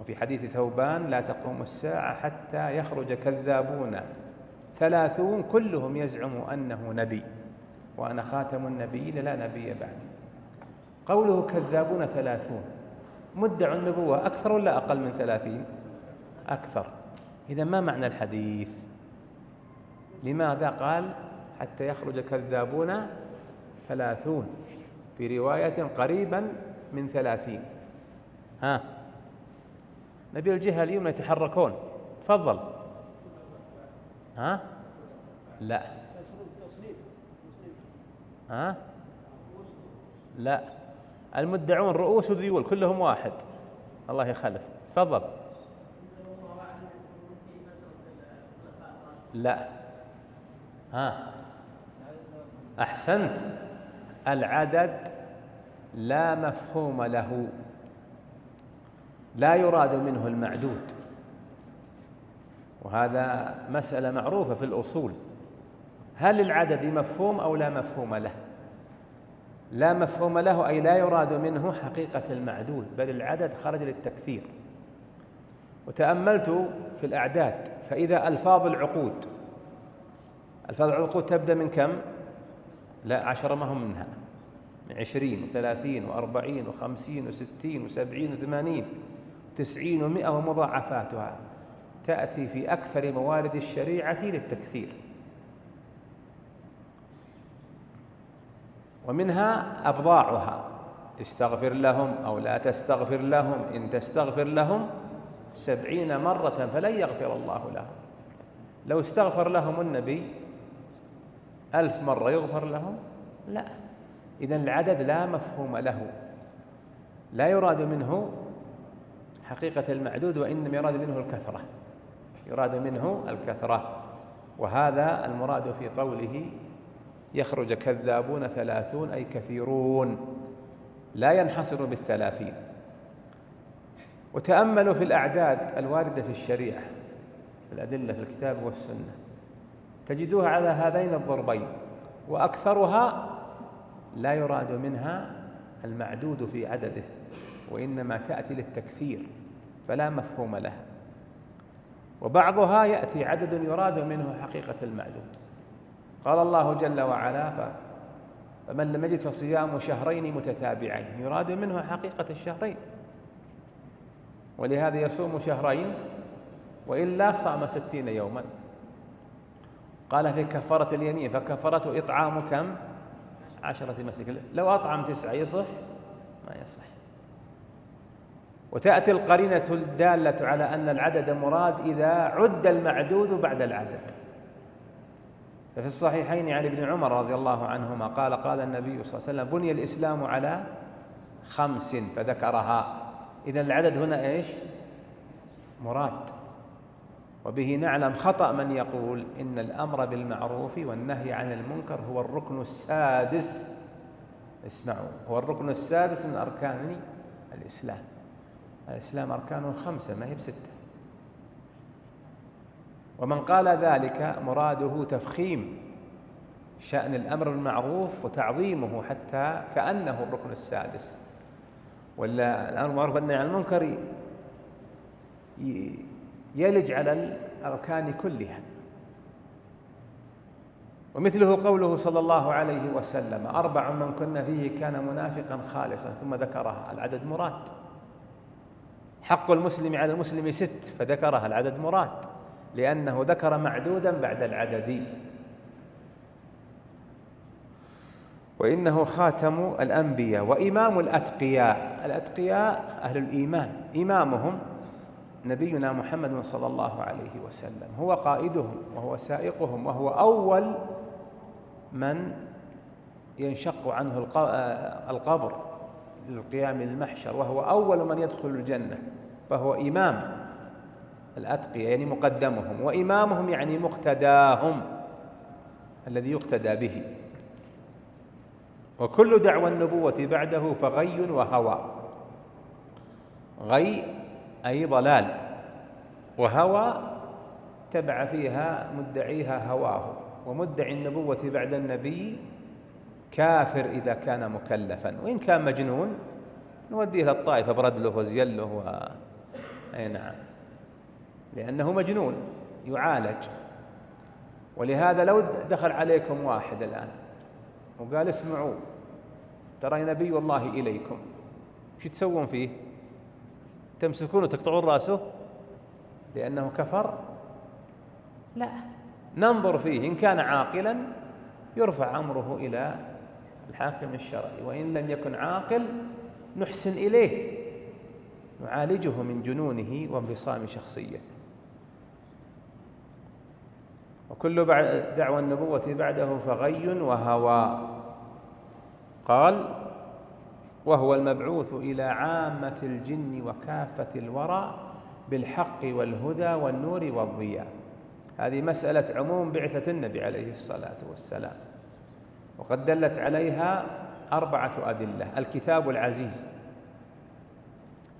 [SPEAKER 1] وفي حديث ثوبان لا تقوم الساعة حتى يخرج كذابون 30 كلهم يزعم أنه نبي وأنا خاتم النبيين لا نبي بعدي. قوله كذابون 30 مدعوا النبوة أكثر ولا أقل من 30؟ أكثر. إذا ما معنى الحديث؟ لماذا قال حتى يخرج كذابون 30 في رواية قريبا من 30؟ ها نبي الجهة اليمنى يتحركون. تفضل. ها لا ها لا، المدعون رؤوس وذيول كلهم واحد. الله يخلف. تفضل. لا. ها أحسنت. العدد لا مفهوم له، لا يراد منه المعدود، وهذا مسألة معروفة في الأصول. هل العدد مفهوم أو لا مفهوم له؟ لا مفهوم له أي لا يراد منه حقيقة المعدود، بل العدد خرج للتكثير. وتأملت في الأعداد فإذا ألفاظ العقود تبدأ من كم؟ لا 10 ما هم منها، من 20 و30 و40 و50 و60 و70 و80 و90 و100 ومضاعفاتها، تأتي في أكثر موارد الشريعة للتكثير. ومنها أبضاعها، استغفر لهم أو لا تستغفر لهم، إن تستغفر لهم 70 مرة فلن يغفر الله لهم. لو استغفر لهم النبي 1000 مرة يغفر لهم؟ لا. إذن العدد لا مفهوم له، لا يراد منه حقيقة المعدود، وإنما يراد منه الكثرة، يراد منه الكثرة. وهذا المراد في قوله يخرج كذابون 30 أي كثيرون، لا ينحصر بال30. وتأملوا في الأعداد الواردة في الشريعة، في الأدلة في الكتاب والسنة، تجدوها على هذين الضربين، وأكثرها لا يراد منها المعدود في عدده، وإنما تأتي للتكثير فلا مفهوم لها. وبعضها يأتي عدد يراد منه حقيقة المعدود. قال الله جل وعلا فمن لم يجد فصيام شهرين متتابعين، يراد منه حقيقة الشهرين، ولهذا يصوم شهرين وإلا صام 60 يوما. قال في كفارة اليمين فكفارته إطعام كم؟ 10 مساكين. لو أطعم 9 يصح؟ ما يصح. وتأتي القرينة الدالة على أن العدد مراد إذا عد المعدود بعد العدد. ففي الصحيحين عن ابن عمر رضي الله عنهما قال النبي صلى الله عليه وسلم بني الإسلام على 5 فذكرها. إذن العدد هنا إيش؟ مراد. وبه نعلم خطأ من يقول إن الأمر بالمعروف والنهي عن المنكر هو الركن السادس. اسمعوا، هو الركن السادس من أركان الإسلام. الإسلام أركانه 5 ما هي ب6. ومن قال ذلك مراده تفخيم شأن الأمر بالمعروف وتعظيمه حتى كأنه الركن السادس. ولا الأمر بالمعروف والنهي عن المنكر يلج على الأركان كلها. ومثله قوله صلى الله عليه وسلم 4 من كن فيه كان منافقا خالصا، ثم ذكرها. العدد مراد. حق المسلم على المسلم 6 فذكرها. العدد مراد لأنه ذكر معدودا بعد العدد. وإنه خاتم الأنبياء وإمام الأتقياء. الأتقياء أهل الإيمان، إمامهم نبينا محمد صلى الله عليه وسلم، هو قائدهم وهو سائقهم، وهو أول من ينشق عنه القبر للقيام للمحشر، وهو أول من يدخل الجنة، فهو إمام الأتقياء يعني مقدمهم، وإمامهم يعني مقتداهم الذي يقتدى به. وكل دعوى النبوة بعده فغي وهوى. غي أي ضلال، وهوى تبع فيها مدعيها هواه، ومدعي النبوة بعد النبي كافر إذا كان مكلفا، وإن كان مجنون نوديه للطائفة برد له وزين له أي نعم، لأنه مجنون يعالج. ولهذا لو دخل عليكم واحد الآن وقال اسمعوا ترى نبي الله إليكم، وش تسوون فيه؟ تمسكونه وتقطعون رأسه لأنه كفر؟ لا، ننظر فيه، إن كان عاقلا يرفع أمره إلى الحاكم الشرعي، وإن لم يكن عاقل نحسن إليه، نعالجه من جنونه وانفصام شخصيته. وكل دعوى النبوة بعده فغي وهوى. قال وهو المبعوث إلى عامة الجن وكافة الورى بالحق والهدى والنور والضياء. هذه مسألة عموم بعثة النبي عليه الصلاة والسلام، وقد دلت عليها 4 أدلة. الكتاب العزيز،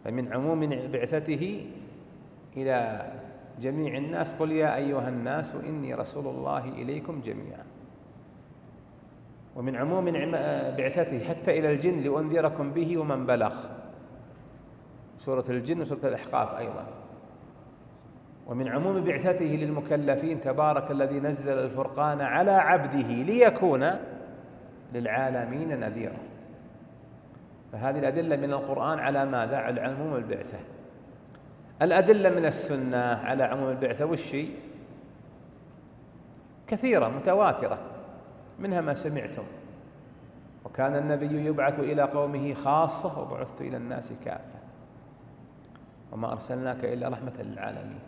[SPEAKER 1] فمن عموم بعثته إلى جميع الناس قل يا أيها الناس إني رسول الله إليكم جميعا. ومن عموم بعثته حتى إلى الجن لأنذركم به ومن بلغ، سورة الجن وسورة الأحقاف أيضا. ومن عموم بعثته للمكلفين تبارك الذي نزل الفرقان على عبده ليكون للعالمين نذيرا. فهذه الأدلة من القرآن على ماذا؟ على عموم البعثة. الأدلة من السنة على عموم البعثة والشيء كثيرة متواترة، منها ما سمعتم: وكان النبي يبعث إلى قومه خاصة وبعثت إلى الناس كافة وما أرسلناك إلا رحمة للعالمين.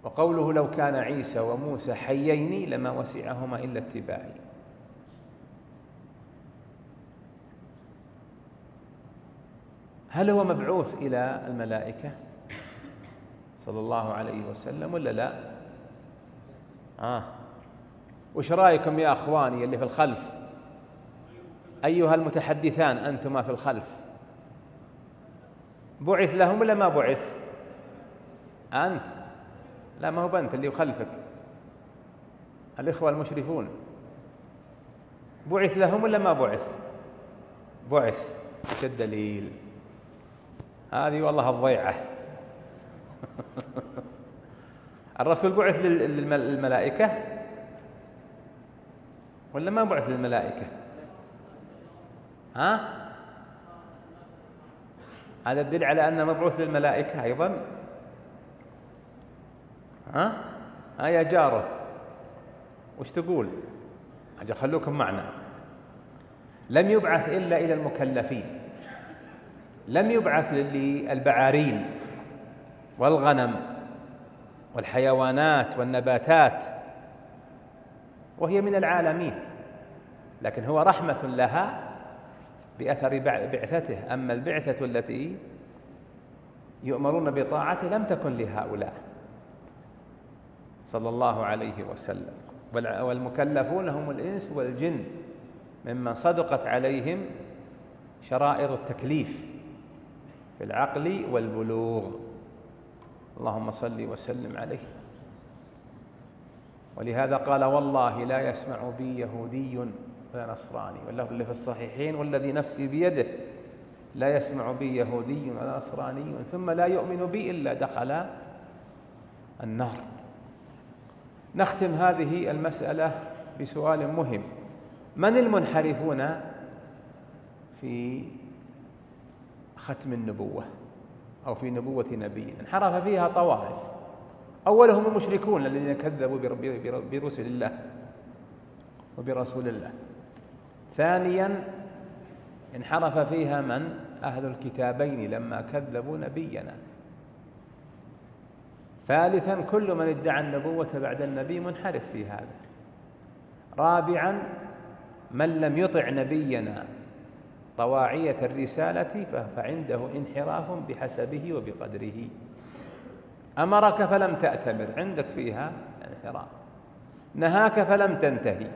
[SPEAKER 1] وقوله لو كان عيسى وموسى حيين لما وسعهما إلا اتباعي. هل هو مبعوث إلى الملائكة صلى الله عليه وسلم ولا لا؟ وش رأيكم يا أخواني اللي في الخلف؟ أيها المتحدثان أنتما في الخلف، بعث لهم ولا ما بعث؟ أنت؟ لا، ما هو بنت اللي يخلفك، الإخوة المشرفون، بعث لهم ولا ما بعث؟ بعث. ايش الدليل؟ هذه والله الضيعة. الرسول بعث للملائكة ولا ما بعث للملائكة؟ هذا الدليل على أنه مبعوث للملائكة أيضا. يا جاره وش تقول؟ أجل خلوكم معنا. لم يبعث إلا إلى المكلفين، لم يبعث للبعارين والغنم والحيوانات والنباتات، وهي من العالمين، لكن هو رحمة لها بأثر بعثته. أما البعثة التي يؤمرون بطاعته لم تكن لهؤلاء صلى الله عليه وسلم. والمكلفون هم الإنس والجن ممن صدقت عليهم شرائط التكليف في العقل والبلوغ. اللهم صل وسلم عليه. ولهذا قال والله لا يسمع بي يهودي ولا نصراني، واللفظ اللي في الصحيحين والذي نفسي بيده لا يسمع بي يهودي ولا نصراني ثم لا يؤمن بي إلا دخل النار. نختم هذه المسألة بسؤال مهم: من المنحرفون في ختم النبوة أو في نبوة نبي؟ انحرف فيها طوائف. أولهم المشركون الذين كذبوا برسل الله وبرسول الله. ثانيا انحرف فيها من؟ أهل الكتابين لما كذبوا نبينا. ثالثا كل من ادعى النبوة بعد النبي منحرف في هذا. رابعا من لم يطع نبينا طواعية الرسالة فعنده انحراف بحسبه وبقدره. أمرك فلم تأتمر، عندك فيها انحراف. نهاك فلم تنتهي،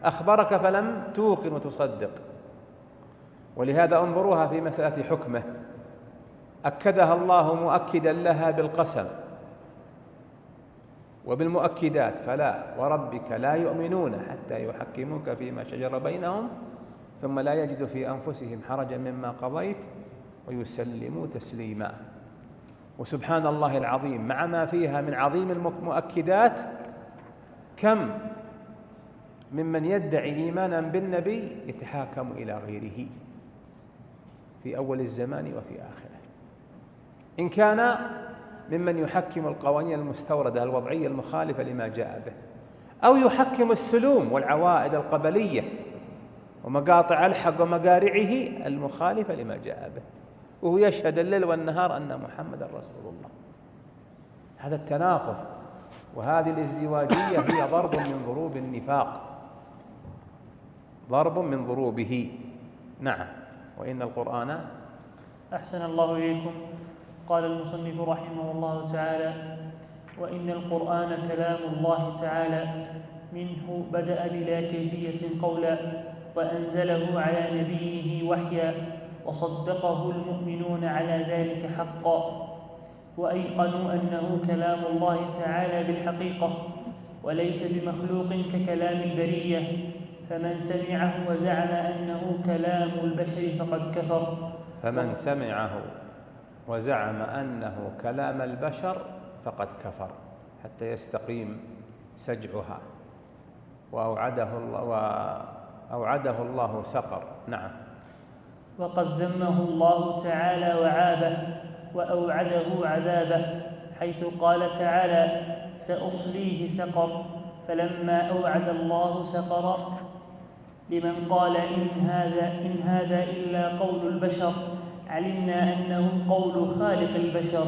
[SPEAKER 1] أخبرك فلم توقن وتصدق. ولهذا انظروها في مسألة حكمه، أكدها الله مؤكدا لها بالقسم وبالمؤكدات: فلا وربك لا يؤمنون حتى يحكموك فيما شجر بينهم ثم لا يجدوا في أنفسهم حرجا مما قضيت ويسلموا تسليما. وسبحان الله العظيم، مع ما فيها من عظيم المؤكدات، كم ممن يدعي إيمانا بالنبي يتحاكم إلى غيره في أول الزمان وفي آخره، إن كان ممن يحكم القوانين المستوردة الوضعية المخالفة لما جاء به، أو يحكم السلوم والعوائد القبلية ومقاطع الحق ومقارعه المخالفة لما جاء به، وهو يشهد الليل والنهار أن محمدا رسول الله. هذا التناقض وهذه الازدواجية هي ضرب من ضروب النفاق، ضرب من ضروبه. نعم. وإن القرآن
[SPEAKER 2] أحسن الله إليكم. قال المصنف رحمه الله تعالى: وإن القرآن كلام الله تعالى، منه بدأ بلا كيفية قولا، وأنزله على نبيه وحيا، وصدقه المؤمنون على ذلك حقا، وأيقنوا أنه كلام الله تعالى بالحقيقة وليس بمخلوق ككلام البرية. فمن سمعه وزعم أنه كلام البشر فقد كفر.
[SPEAKER 1] فمن سمعه وزعم أنه كلام البشر فقد كفر، حتى يستقيم سجعها، وأوعده الله سقر. نعم.
[SPEAKER 2] وقد ذمه الله تعالى وعابه وأوعده عذابه، حيث قال تعالى: سأصليه سقر. فلما أوعد الله سقر لمن قال إن هذا إلا قول البشر، علمنا أنه قول خالق البشر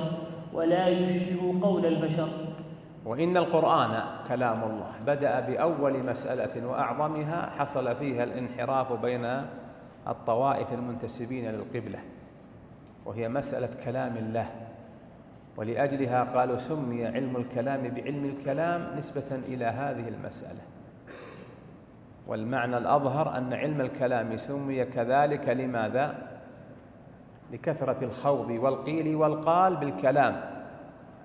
[SPEAKER 2] ولا يشبه قول البشر.
[SPEAKER 1] وإن القرآن كلام الله بدأ بأول مسألة وأعظمها حصل فيها الانحراف بين الطوائف المنتسبين للقبلة، وهي مسألة كلام الله. ولأجلها قالوا سمي علم الكلام بعلم الكلام نسبة إلى هذه المسألة. والمعنى الأظهر أن علم الكلام سمي كذلك. لماذا؟ لكثرة الخوض والقيل والقال بالكلام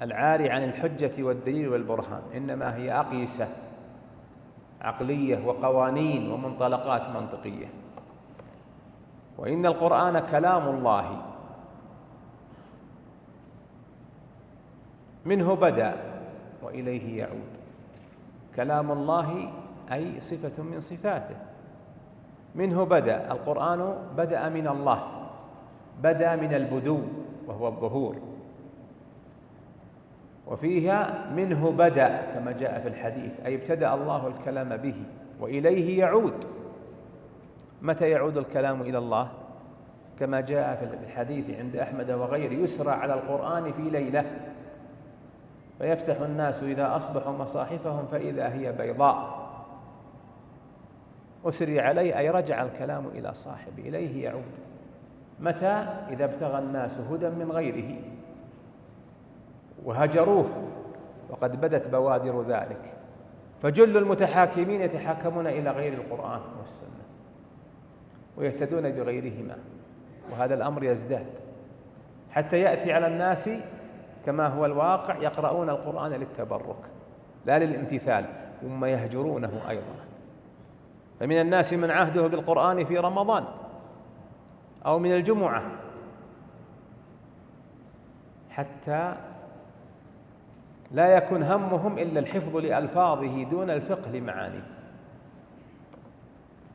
[SPEAKER 1] العاري عن الحجة والدليل والبرهان، إنما هي أقيسة عقلية وقوانين ومنطلقات منطقية. وإن القرآن كلام الله، منه بدأ وإليه يعود. كلام الله أي صفة من صفاته. منه بدأ، القرآن بدأ من الله، بدأ من البدو وهو الظهور. وفيها منه بدأ كما جاء في الحديث، أي ابتدأ الله الكلام به وإليه يعود. متى يعود الكلام إلى الله؟ كما جاء في الحديث عند أحمد وغيره: يسرى على القرآن في ليلة فيفتح الناس إذا أصبحوا مصاحفهم فإذا هي بيضاء. أسري عليه أي رجع الكلام إلى صاحبه، إليه يعود. متى؟ إذا ابتغى الناس هدى من غيره وهجروه، وقد بدت بوادر ذلك، فجل المتحاكمين يتحاكمون إلى غير القرآن والسنة ويهتدون بغيرهما. وهذا الأمر يزداد حتى يأتي على الناس كما هو الواقع يقرؤون القرآن للتبرك لا للامتثال، ثم يهجرونه أيضا. فمن الناس من عهده بالقرآن في رمضان أو من الجمعة، حتى لا يكن همهم إلا الحفظ لألفاظه دون الفقه لمعانيه.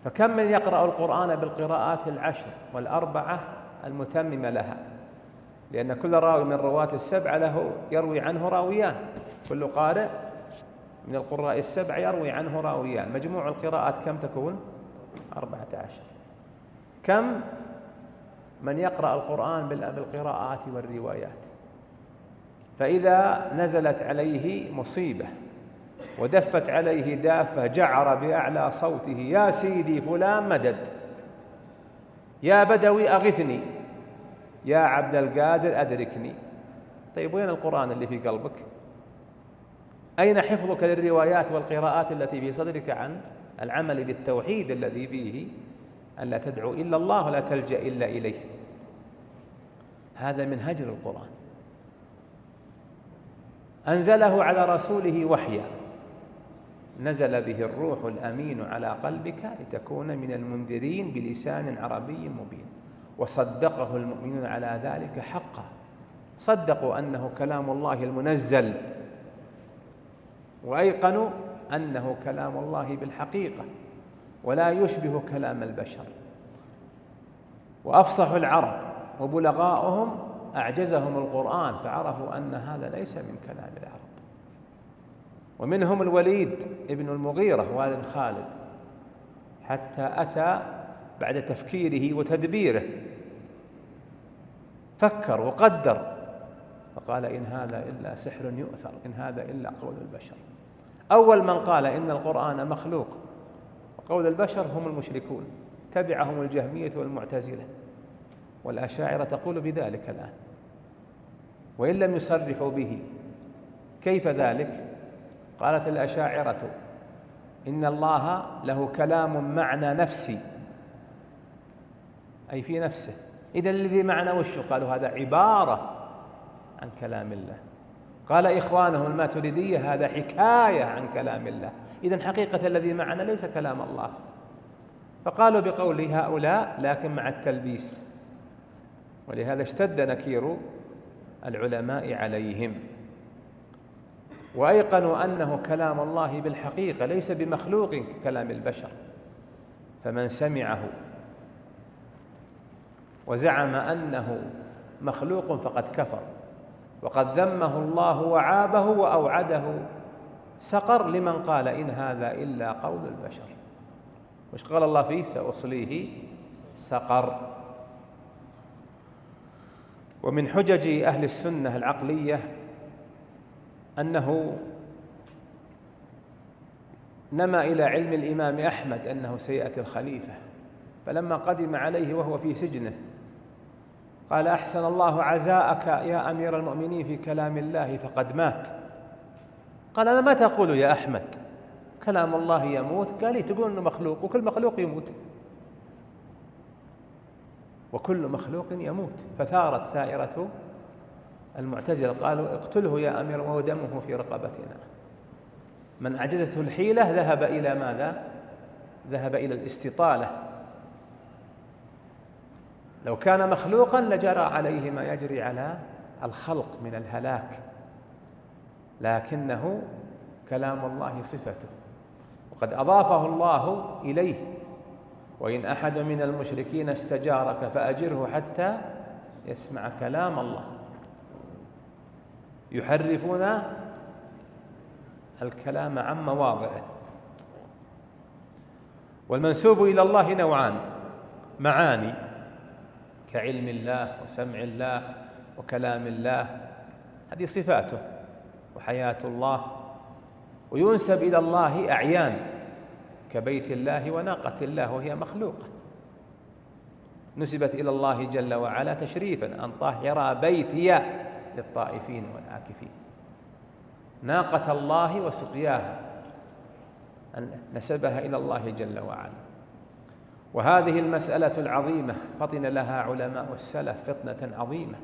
[SPEAKER 1] فكم من يقرأ القرآن بالقراءات العشر والأربعة المتممة لها، لأن كل راوي من رواة السبعة له يروي عنه راويان، كل قارئ من القراء السبع يروي عنه راويان، مجموع القراءات كم تكون؟ 14. كم من يقرأ القرآن بالقراءات والروايات، فإذا نزلت عليه مصيبة ودفت عليه دافة جعر بأعلى صوته: يا سيدي فلان مدد، يا بدوي أغثني، يا عبد القادر أدركني. طيب وين القرآن اللي في قلبك؟ أين حفظك للروايات والقراءات التي في صدرك عن العمل بالتوحيد الذي فيه أن لا تدعو إلا الله ولا تلجأ إلا إليه؟ هذا من هجر القرآن. أنزله على رسوله وحيا، نزل به الروح الأمين على قلبك لتكون من المنذرين بلسان عربي مبين، وصدقه المؤمنون على ذلك حقا. صدقوا أنه كلام الله المنزل، وأيقنوا أنه كلام الله بالحقيقة ولا يشبه كلام البشر. وأفصح العرب وبلغاؤهم أعجزهم القرآن، فعرفوا أن هذا ليس من كلام العرب. ومنهم الوليد ابن المغيرة والد خالد، حتى أتى بعد تفكيره وتدبيره فكر وقدر فقال: إن هذا إلا سحر يؤثر، إن هذا إلا قول البشر. أول من قال إن القرآن مخلوق وقول البشر هم المشركون، تبعهم الجهمية والمعتزلة، والأشاعرة تقول بذلك الآن وإن لم يصرحوا به. كيف ذلك؟ قالت الأشاعرة إن الله له كلام معنى نفسي، أي في نفسه. إذن الذي معنى وشه؟ قالوا هذا عبارة عن كلام الله. قال إخوانهم الماتريدية هذا حكاية عن كلام الله. إذن حقيقة الذي معنا ليس كلام الله. فقالوا بقول هؤلاء لكن مع التلبيس، ولهذا اشتد نكير العلماء عليهم، وأيقنوا أنه كلام الله بالحقيقة ليس بمخلوق ككلام البشر. فمن سمعه وزعم أنه مخلوق فقد كفر، وقد ذمه الله وعابه وأوعده سقر لمن قال إن هذا إلا قول البشر. وش قال الله فيه؟ سأصليه سقر. ومن حجج أهل السنة العقلية أنه نما إلى علم الإمام أحمد أنه سيأتي الخليفة، فلما قدم عليه وهو في سجنه قال: أحسن الله عزاءك يا أمير المؤمنين في كلام الله فقد مات. قال: أنا ما تقول يا أحمد كلام الله يموت؟ قال لي تقول أنه مخلوق، وكل مخلوق يموت، وكل مخلوق يموت. فثارت ثائرة المعتزلة، قالوا: اقتله يا أمير ودمه في رقبتنا. من أعجزته الحيلة ذهب إلى ماذا؟ ذهب إلى الاستطالة. لو كان مخلوقا لجرى عليه ما يجري على الخلق من الهلاك، لكنه كلام الله صفته، وقد أضافه الله إليه: وإن أحد من المشركين استجارك فأجره حتى يسمع كلام الله. يحرفون الكلام عن مواضعه. والمنسوب إلى الله نوعان: معاني كعلم الله وسمع الله وكلام الله، هذه صفاته وحياة الله. وينسب إلى الله أعيان كبيت الله وناقة الله، وهي مخلوقة، نسبت إلى الله جل وعلا تشريفا: أن طهر بيتي للطائفين والعاكفين. ناقة الله وسقياها أن نسبها إلى الله جل وعلا. وهذه المسألة العظيمة فطن لها علماء السلف فطنة عظيمة،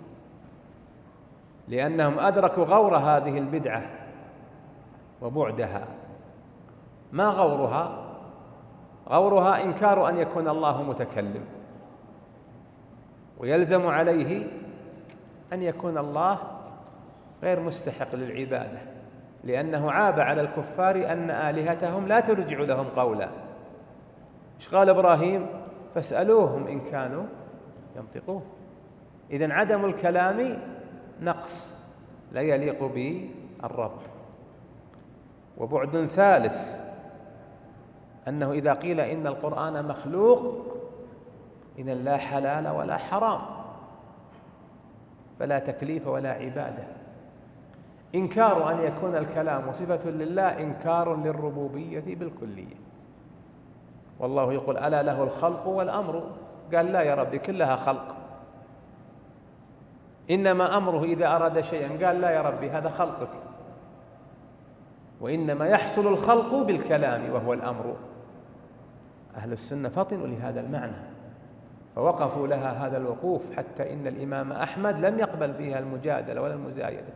[SPEAKER 1] لأنهم أدركوا غور هذه البدعة وبعدها. ما غورها؟ غورها إنكار أن يكون الله متكلم، ويلزم عليه أن يكون الله غير مستحق للعبادة، لأنه عاب على الكفار أن آلهتهم لا ترجع لهم قولا. إيش قال إبراهيم؟ فاسألوهم إن كانوا ينطقون. إذن عدم الكلام نقص لا يليق بالرب. وبعد ثالث أنه إذا قيل إن القرآن مخلوق إذن لا حلال ولا حرام، فلا تكليف ولا عبادة. إنكار أن يكون الكلام صفة لله إنكار للربوبية بالكلية. والله يقول ألا له الخلق والأمر، قال لا يا ربي كلها خلق، إنما أمره إذا أراد شيئا، قال لا يا ربي هذا خلقك، وإنما يحصل الخلق بالكلام وهو الأمر. أهل السنة فطنوا لهذا المعنى فوقفوا لها هذا الوقوف، حتى إن الإمام أحمد لم يقبل فيها المجادلة ولا المزايدة،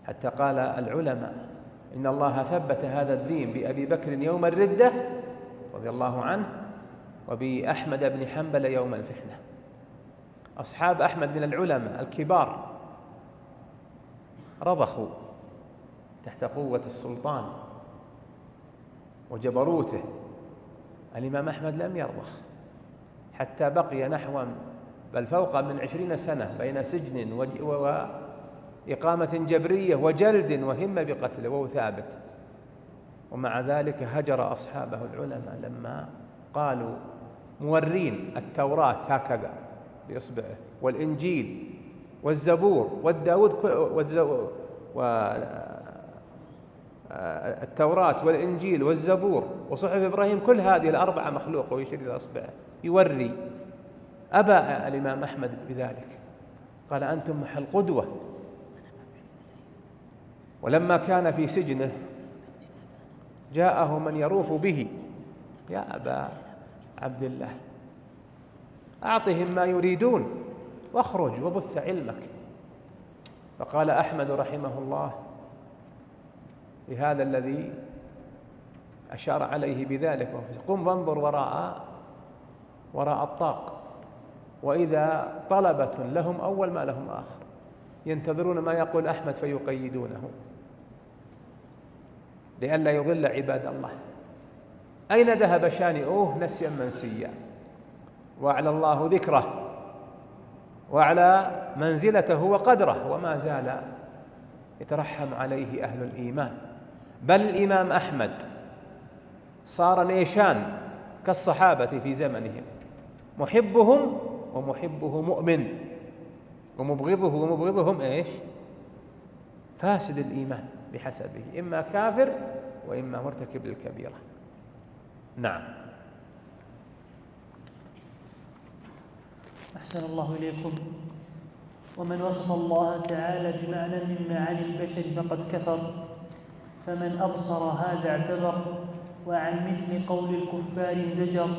[SPEAKER 1] حتى قال العلماء إن الله ثبت هذا الدين بأبي بكر يوم الردة رضي الله عنه، وبأحمد بن حنبل يوم الفتنة. أصحاب أحمد من العلماء الكبار رضخوا تحت قوة السلطان وجبروته. الإمام أحمد لم يرضخ حتى بقي نحو بل فوق من 20 سنة بين سجن وإقامة جبرية وجلد وهمة بقتله وهو ثابت. ومع ذلك هجر أصحابه العلماء لما قالوا مورين التوراة هكذا بإصبعه، والإنجيل والزبور والتوراة والإنجيل والزبور وصحف إبراهيم، كل هذه الأربعة مخلوقة، ويشير إلى أصبعه يوري. أبى الإمام أحمد بذلك، قال أنتم محل قدوة. ولما كان في سجنه جاءه من يروف به، يا أبا عبد الله أعطهم ما يريدون واخرج وبث علمك. فقال أحمد رحمه الله لهذا الذي أشار عليه بذلك: قم وانظر وراء الطاق، وإذا طلبة لهم أول ما لهم آخر، ينتظرون ما يقول أحمد فيقيدونه لئلا يضل عباد الله. أين ذهب شانئوه نسيا منسيا، وأعلى الله ذكره وأعلى منزلته وقدره، وما زال يترحم عليه أهل الإيمان. بل الإمام أحمد صار نيشان كالصحابة في زمنهم، محبهم ومحبه مؤمن، ومبغضه ومبغضهم إيش؟ فاسد الإيمان بحسبه، إما كافر وإما مرتكب للكبيرة. نعم.
[SPEAKER 2] أحسن الله إليكم. ومن وصف الله تعالى بمعنى من معاني البشر فقد كفر، فمن أبصر هذا اعتبر، وعن مثل قول الكفار زجر،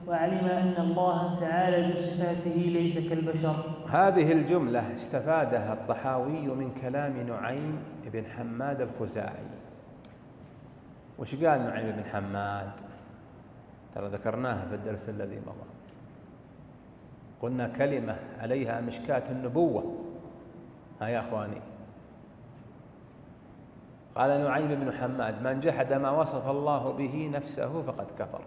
[SPEAKER 2] وعلم أن الله تعالى بصفاته ليس كالبشر.
[SPEAKER 1] هذه الجملة استفادها الطحاوي من كلام نعيم بن حماد الخزاعي. وش قال نعيم بن حماد؟ ترى ذكرناها في الدرس الذي مضى، قلنا كلمة عليها مشكاة النبوة. ها يا أخواني، قال نعيم بن حماد: من جحد ما وصف الله به نفسه فقد كفر،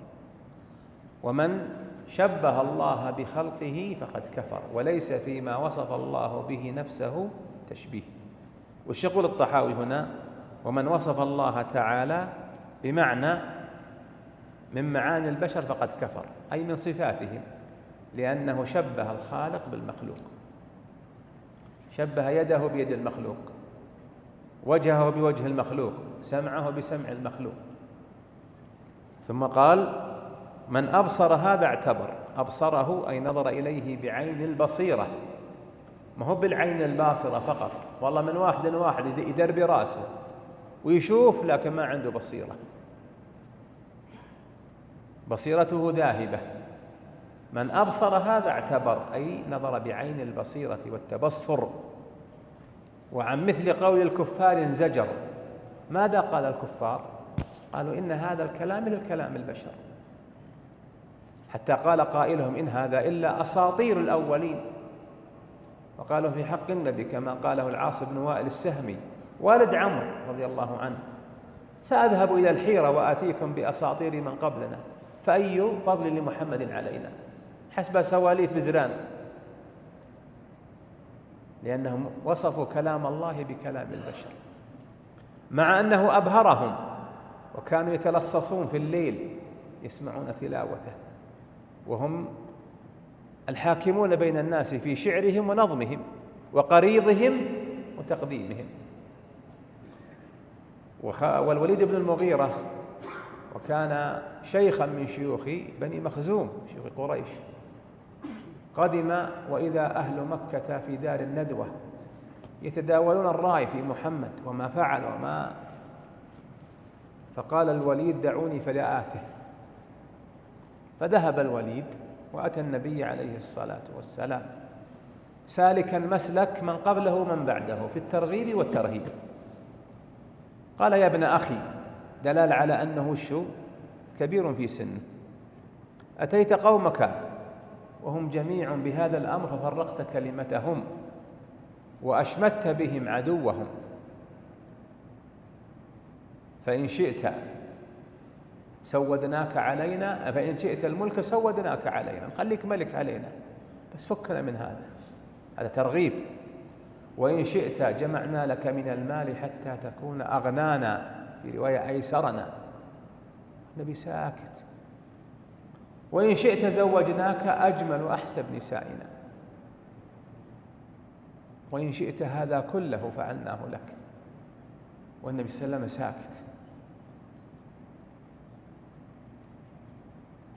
[SPEAKER 1] ومن شبه الله بخلقه فقد كفر، وليس فيما وصف الله به نفسه تشبيه. وش يقول الطحاوي هنا؟ ومن وصف الله تعالى بمعنى من معاني البشر فقد كفر، أي من صفاتهم، لأنه شبه الخالق بالمخلوق، شبه يده بيد المخلوق، وجهه بوجه المخلوق، سمعه بسمع المخلوق. ثم قال: من أبصر هذا اعتبر. أبصره أي نظر إليه بعين البصيرة، ما هو بالعين الباصرة فقط. والله من واحد يدر براسه ويشوف لكن ما عنده بصيرة، بصيرته ذاهبة. من أبصر هذا اعتبر، أي نظر بعين البصيرة والتبصر. وعن مثل قول الكفار زجر. ماذا قال الكفار؟ قالوا إن هذا الكلام مثل كلام البشر، حتى قال قائلهم: إن هذا إلا أساطير الأولين. وقالوا في حق النبي كما قاله العاص بن وائل السهمي والد عمرو رضي الله عنه: سأذهب إلى الحيرة وآتيكم بأساطير من قبلنا، فأي فضل لمحمد علينا، حسب سواليف بزران. لأنهم وصفوا كلام الله بكلام البشر، مع أنه أبهرهم، وكانوا يتلصصون في الليل يسمعون تلاوته، وهم الحاكمون بين الناس في شعرهم ونظمهم وقريضهم وتقديمهم. والوليد بن المغيرة وكان شيخا من شيوخ بني مخزوم شيوخ قريش، قدم وإذا أهل مكة في دار الندوة يتداولون الرأي في محمد وما فعل وما، فقال الوليد دعوني فلآته، فذهب الوليد وأتى النبي عليه الصلاة والسلام سالكا مسلك من قبله ومن بعده في الترغيب والترهيب. قال يا ابن أخي، دلال على أنه كبير في سنه، أتيت قومك وهم جميع بهذا الأمر ففرقت كلمتهم وأشمت بهم عدوهم، فإن شئت سودناك علينا، فإن شئت الملك سودناك علينا، نخليك ملك علينا بس فكنا من هذا ترغيب، وإن شئت جمعنا لك من المال حتى تكون أغنانا، في رواية أيسرنا. النبي ساكت. وإن شئت زوجناك أجمل وأحسب نسائنا، وإن شئت هذا كله فعلناه لك. والنبي صلى الله عليه وسلم ساكت.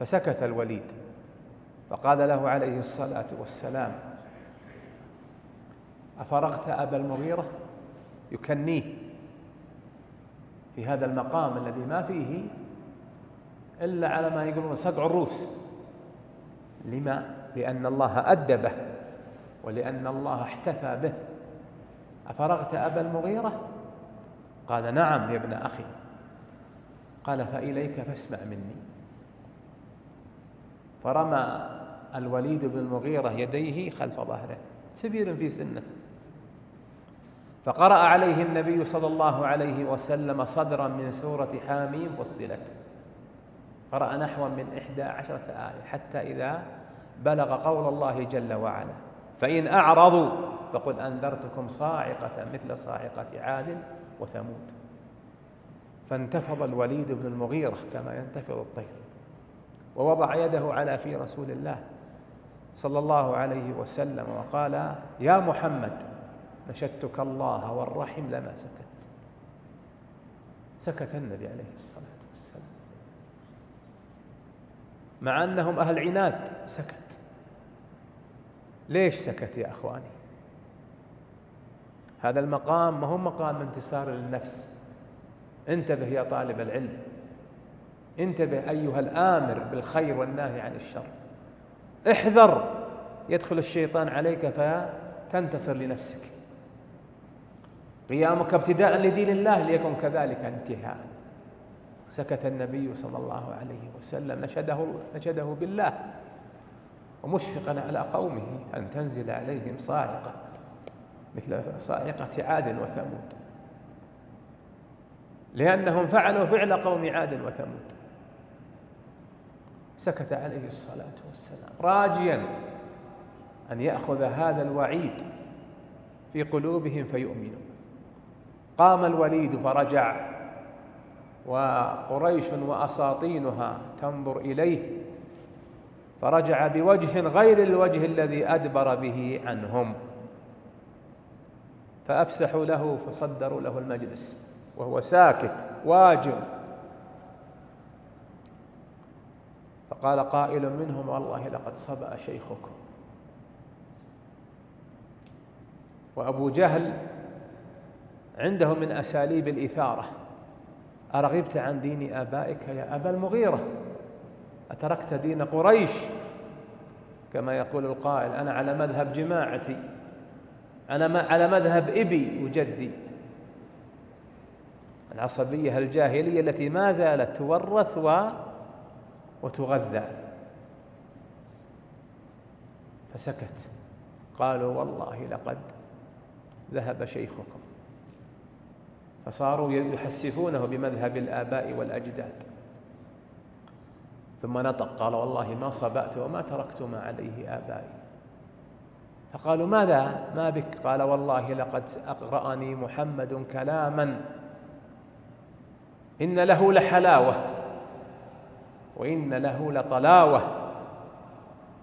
[SPEAKER 1] فسكت الوليد، فقال له عليه الصلاة والسلام أفرغت أبا المغيرة؟ يكنيه في هذا المقام الذي ما فيه إلا على ما يقولون صقع الروس. لما؟ لأن الله أدبه ولأن الله احتفى به. أفرغت أبا المغيرة؟ قال نعم يا ابن أخي. قال فإليك فاسمع مني. فرمى الوليد بن المغيرة يديه خلف ظهره، سبيل في سنه، فقرأ عليه النبي صلى الله عليه وسلم صدرا من سورة حاميم فصلت، قرأ نحو من 11 آية حتى إذا بلغ قول الله جل وعلا فإن أعرضوا فقل أنذرتكم صاعقة مثل صاعقة عاد وثمود. فانتفض الوليد بن المغيرة كما ينتفض الطير، ووضع يده على في رسول الله صلى الله عليه وسلم وقال يا محمد نشدتك الله والرحم لما سكت. سكت النبي عليه الصلاة والسلام مع أنهم أهل عناد، سكت. ليش سكت يا أخواني؟ هذا المقام ما هو مقام انتصار للنفس. انتبه يا طالب العلم، انتبه أيها الآمر بالخير والناهي عن الشر، احذر يدخل الشيطان عليك فتنتصر لنفسك. قيامك ابتداء لدين الله ليكن كذلك انتهاء. سكت النبي صلى الله عليه وسلم، نشده بالله ومشفقا على قومه أن تنزل عليهم صاعقة مثل صاعقة عاد وثمود، لأنهم فعلوا فعل قوم عاد وثمود. سكت عليه الصلاة والسلام راجيا أن يأخذ هذا الوعيد في قلوبهم فيؤمنوا. قام الوليد فرجع، وقريش وأساطينها تنظر إليه، فرجع بوجه غير الوجه الذي أدبر به عنهم، فأفسحوا له فصدروا له المجلس وهو ساكت واجر. فقال قائل منهم والله لقد صبأ شيخكم. وأبو جهل عنده من أساليب الإثارة، أرغبت عن دين آبائك يا أبا المغيرة؟ أتركت دين قريش؟ كما يقول القائل أنا على مذهب جماعتي، أنا على مذهب إبي وجدي. العصبية الجاهلية التي ما زالت تورث وتغذى. فسكت. قالوا والله لقد ذهب شيخكم، فصاروا يحسفونه بمذهب الآباء والأجداد. ثم نطق قال والله ما صبأت وما تركت ما عليه آبائي. فقالوا ماذا ما بك؟ قال والله لقد أقرأني محمد كلاما إن له لحلاوة وإن له لطلاوة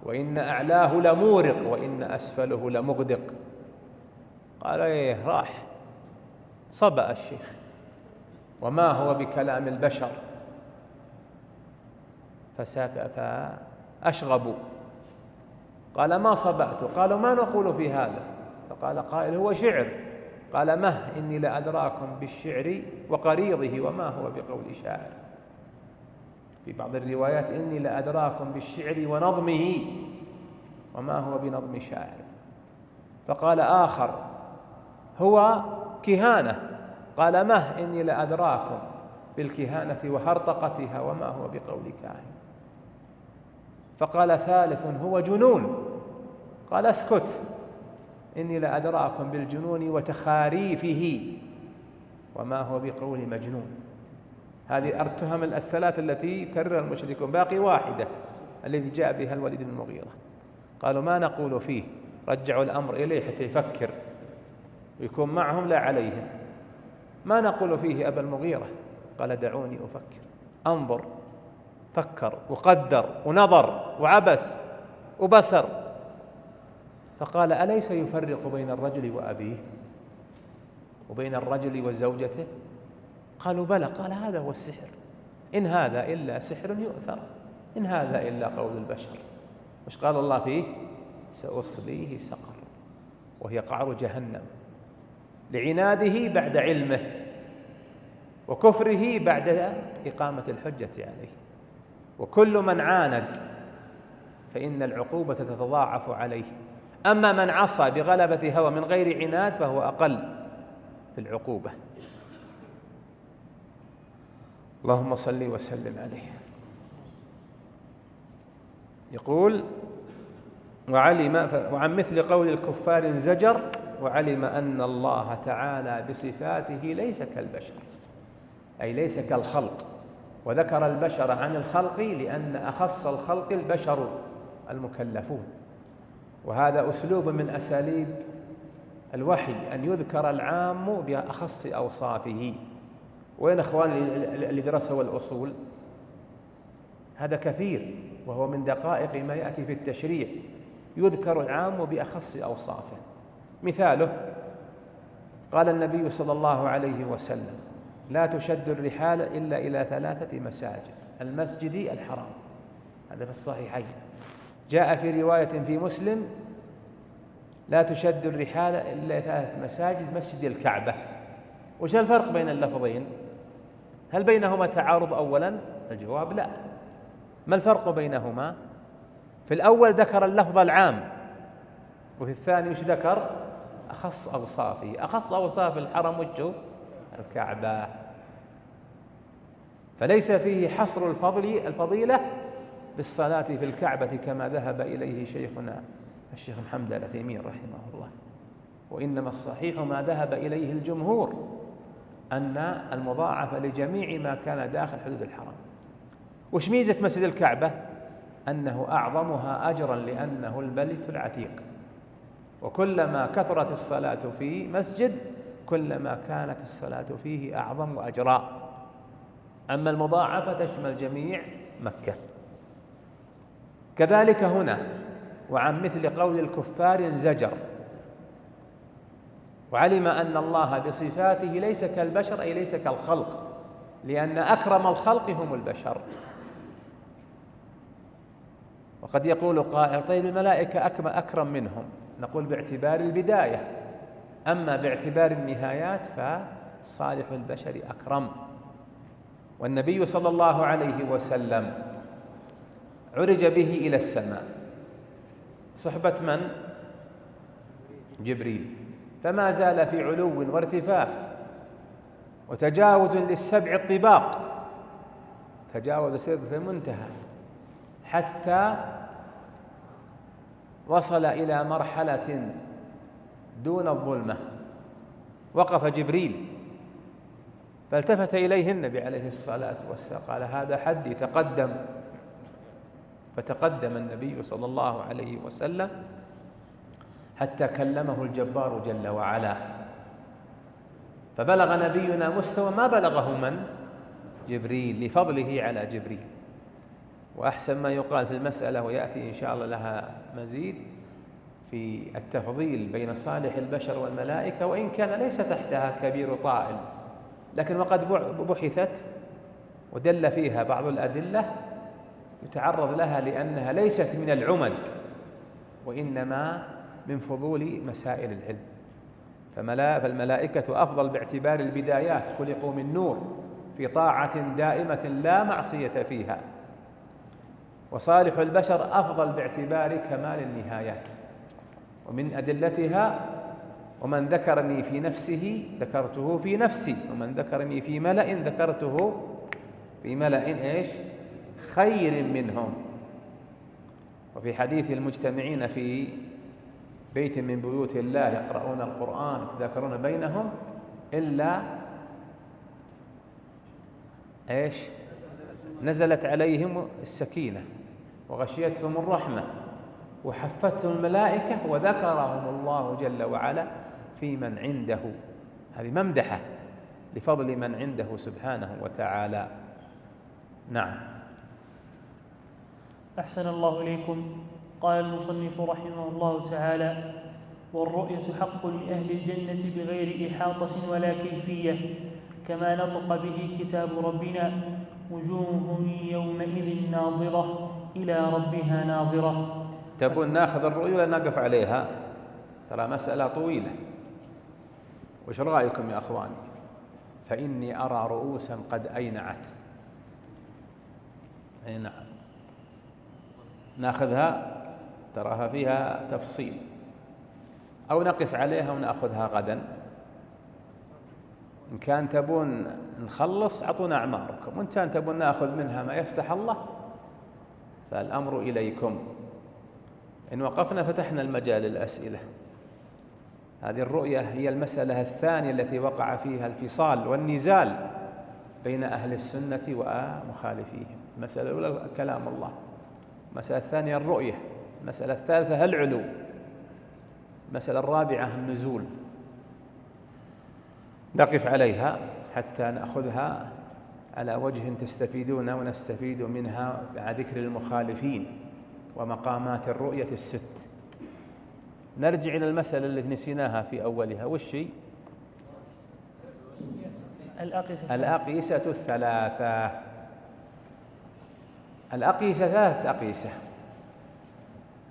[SPEAKER 1] وإن أعلاه لمورق وإن أسفله لمغدق. قال إيه راح. صبأ الشيخ وما هو بكلام البشر، فأشغبوا. قال ما صبأت؟ قالوا ما نقول في هذا. فقال قائل هو شعر. قال مه إني لأدراكم بالشعر وقريضه وما هو بقول شاعر. في بعض الروايات إني لأدراكم بالشعر ونظمه وما هو بنظم شاعر. فقال آخر هو كهانة. قال مه إني لأدراكم بالكهانة وهرطقتها وما هو بقول كاهن. فقال ثالث هو جنون. قال اسكت إني لأدراكم بالجنون وتخاريفه وما هو بقول مجنون. هذه التهم الثلاث التي كرر المشركون. باقي واحدة الذي جاء بها الوليد بن المغيرة. قالوا ما نقول فيه. رجعوا الأمر إليه حتى يفكر ويكون معهم لا عليهم. ما نقول فيه أبا المغيرة. قال دعوني أفكر. أنظر. فكر وقدر ونظر وعبس وبصر. فقال أليس يفرق بين الرجل وأبيه وبين الرجل وزوجته؟ قالوا بلى. قال هذا هو السحر. إن هذا إلا سحر يؤثر، إن هذا إلا قول البشر. وش قال الله فيه؟ سأصليه سقر وهي قعر جهنم، لعناده بعد علمه وكفره بعد إقامة الحجة عليه. وكل من عاند فإن العقوبة تتضاعف عليه. أما من عصى بغلبة هوى من غير عناد فهو أقل في العقوبة. اللهم صل وسلم عليه. يقول وعن مثل قول الكفار زجر وعلم أن الله تعالى بصفاته ليس كالبشر، أي ليس كالخلق. وذكر البشر عن الخلق لأن أخص الخلق البشر المكلفون. وهذا أسلوب من أساليب الوحي أن يذكر العام بأخص أوصافه. وين أخواني اللي درسوا الأصول؟ هذا كثير وهو من دقائق ما يأتي في التشريع. يذكر العام بأخص أوصافه. مثاله قال النبي صلى الله عليه وسلم لا تشد الرحال إلا إلى 3 مساجد: المسجد الحرام، هذا في الصحيحين. جاء في رواية في مسلم لا تشد الرحال إلا 3 مساجد: مسجد الكعبة. وش الفرق بين اللفظين؟ هل بينهما تعارض أولا؟ الجواب لا. ما الفرق بينهما؟ في الأول ذكر اللفظ العام، وفي الثاني وش ذكر؟ أخص أوصافه. أخص أوصاف الحرم وش؟ الكعبة. فليس فيه حصر الفضيلة بالصلاة في الكعبة كما ذهب إليه شيخنا الشيخ محمد العثيمين رحمه الله. وإنما الصحيح ما ذهب إليه الجمهور أن المضاعفة لجميع ما كان داخل حدود الحرم. وش ميزة مسجد الكعبة؟ أنه أعظمها أجرا لأنه البيت العتيق. وكلما كثرت الصلاة في مسجد كلما كانت الصلاة فيه أعظم أجرا. أما المضاعفة تشمل جميع مكة. كذلك هنا وعن مثل قول الكفار زجر وعلم أن الله بصفاته ليس كالبشر، أي ليس كالخلق، لأن أكرم الخلق هم البشر. وقد يقول قائل طيب الملائكة أكرم منهم. نقول باعتبار البداية، أما باعتبار النهايات فصالح البشر أكرم. والنبي صلى الله عليه وسلم عرج به إلى السماء صحبة من؟ جبريل. فما زال في علو وارتفاع وتجاوز للسبع الطباق، تجاوز سدرة المنتهى حتى وصل إلى مرحلة دون الظلمة. وقف جبريل فالتفت إليه النبي عليه الصلاة والسلام قال هذا حدي، تقدم. فتقدم النبي صلى الله عليه وسلم حتى كلمه الجبار جل وعلا، فبلغ نبينا مستوى ما بلغه من؟ جبريل، لفضله على جبريل. وأحسن ما يقال في المسألة ويأتي إن شاء الله لها مزيد: في التفضيل بين صالح البشر والملائكة، وإن كان ليس تحتها كبير طائل، لكن وقد بحثت ودل فيها بعض الأدلة يتعرض لها لأنها ليست من العمد، وإنما من فضول مسائل العلم. فالملائكة أفضل باعتبار البدايات، خلقوا من نور في طاعة دائمة لا معصية فيها. وصالح البشر أفضل باعتبار كمال النهايات. ومن أدلتها: ومن ذكرني في نفسه ذكرته في نفسي، ومن ذكرني في ملأ ذكرته في ملأ إيش؟ خير منهم. وفي حديث المجتمعين في بيت من بيوت الله يقرؤون القرآن يتذاكرون بينهم إلا إيش؟ نزلت عليهم السكينة وغشيتهم الرحمة وحفتهم الملائكة وذكرهم الله جل وعلا في من عنده. هذه ممدحة لفضل من عنده سبحانه وتعالى. نعم.
[SPEAKER 2] أحسن الله إليكم. قال المصنف رحمه الله تعالى: والرؤية حق لأهل الجنة بغير إحاطة ولا كيفية، كما نطق به كتاب ربنا: وجوه يومئذ ناظرة إلى ربها ناظرة.
[SPEAKER 1] تبون ناخذ الرؤية ولا نقف عليها؟ ترى مسألة طويلة. وش رأيكم يا أخواني؟ فإني أرى رؤوسا قد أينعت. أي نعم، ناخذها، تراها فيها تفصيل، أو نقف عليها ونأخذها غدا. إن كان تبون نخلص أعطونا أعماركم، وإن كان تبون نأخذ منها ما يفتح الله فالأمر إليكم. إن وقفنا فتحنا المجال للأسئلة. هذه الرؤية هي المسألة الثانية التي وقع فيها الفصال والنزال بين أهل السنة ومخالفيهم. المسألة الأولى كلام الله، المسألة الثانية الرؤية، المسألة الثالثة العلو، المسألة الرابعة النزول. نقف عليها حتى نأخذها على وجه تستفيدون ونستفيد منها مع ذكر المخالفين ومقامات الرؤية الست. نرجع إلى المسألة التي نسيناها في أولها، وش هي؟ الأقيسة الثلاثة. الأقيسة ثلاثة أقيسة: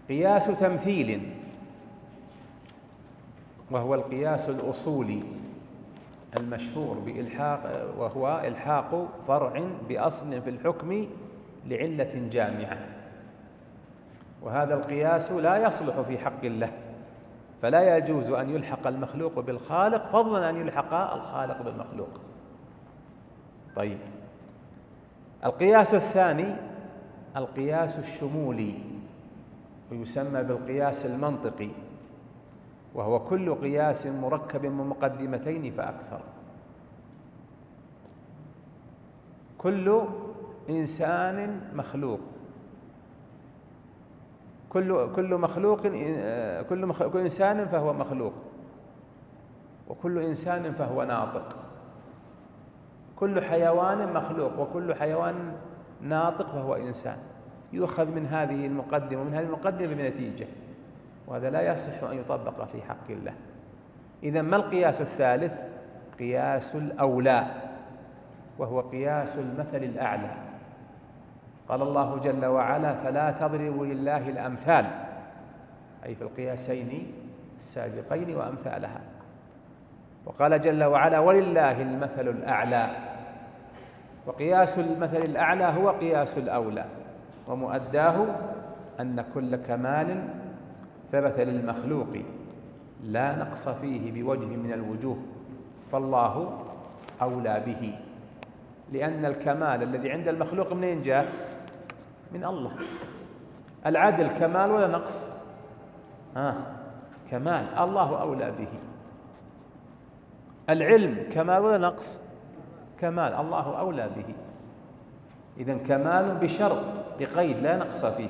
[SPEAKER 1] قياس تمثيل، وهو القياس الأصولي المشهور بإلحاق، وهو إلحاق فرع بأصل في الحكم لعلة جامعة. وهذا القياس لا يصلح في حق الله، فلا يجوز أن يلحق المخلوق بالخالق، فضلا أن يلحق الخالق بالمخلوق. طيب، القياس الثاني القياس الشمولي، ويسمى بالقياس المنطقي، وهو كل قياس مركب من مقدمتين فأكثر. كل إنسان مخلوق، كل إنسان فهو مخلوق، وكل إنسان فهو ناطق. كل حيوان مخلوق، وكل حيوان ناطق فهو إنسان. يؤخذ من هذه المقدمة ومن هذه المقدمة بنتيجة، وهذا لا يصح أن يطبق في حق الله. إذن ما القياس الثالث؟ قياس الأولى، وهو قياس المثل الأعلى. قال الله جل وعلا: فلا تضربوا لله الأمثال، أي في القياسين السابقين وأمثالها. وقال جل وعلا: ولله المثل الأعلى. وقياس المثل الأعلى هو قياس الأولى، ومؤداه أن كل كمال ثبت للمخلوق لا نقص فيه بوجه من الوجوه، فالله أولى به، لأن الكمال الذي عند المخلوق منين جاء؟ من الله. العدل كمال ولا نقص؟ كمال، الله أولى به. العلم كمال ولا نقص؟ كمال، الله أولى به. إذن كمال بشرط، بقيد لا نقص فيه.